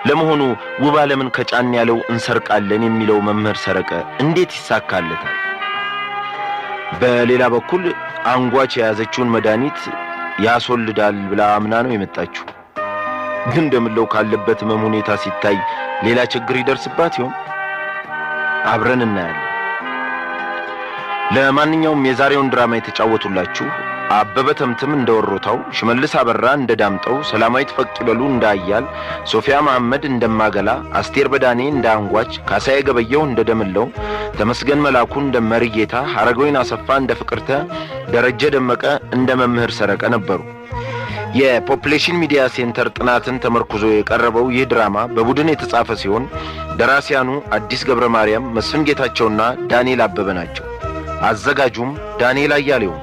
S2: ለመሆኑ ውብ ዓለምን ከጫን ያለው እንሰርቃለን የሚለው መምህር ሰረቀ እንዴት ይሳካለታል? በሌላ በኩል አንጓች የያዘችውን መድኃኒት ያስወልዳል ብላ አምና ነው የመጣችው። ግን እንደምለው ካለበት ህመም ሁኔታ ሲታይ ሌላ ችግር ይደርስባት ይሆን? አብረን እናያለን። ለማንኛውም የዛሬውን ድራማ የተጫወቱላችሁ አበበ ተምትም እንደወሮታው፣ ሽመልስ አበራ እንደዳምጠው፣ ሰላማዊት ፈቅበሉ እንዳያል፣ ሶፊያ መሐመድ እንደማገላ፣ አስቴር በዳኔ እንዳንጓች፣ ካሳዬ ገበየው እንደደምለው፣ ተመስገን መላኩ እንደመሪጌታ፣ ሐረገወይን አሰፋ እንደ ፍቅርተ፣ ደረጀ ደመቀ እንደ መምህር ሰረቀ ነበሩ። የፖፑሌሽን ሚዲያ ሴንተር ጥናትን ተመርኩዞ የቀረበው ይህ ድራማ በቡድን የተጻፈ ሲሆን ደራሲያኑ አዲስ ገብረ ማርያም፣ መስፍን ጌታቸውና ዳንኤል አበበ ናቸው። አዘጋጁም ዳንኤል አያሌው።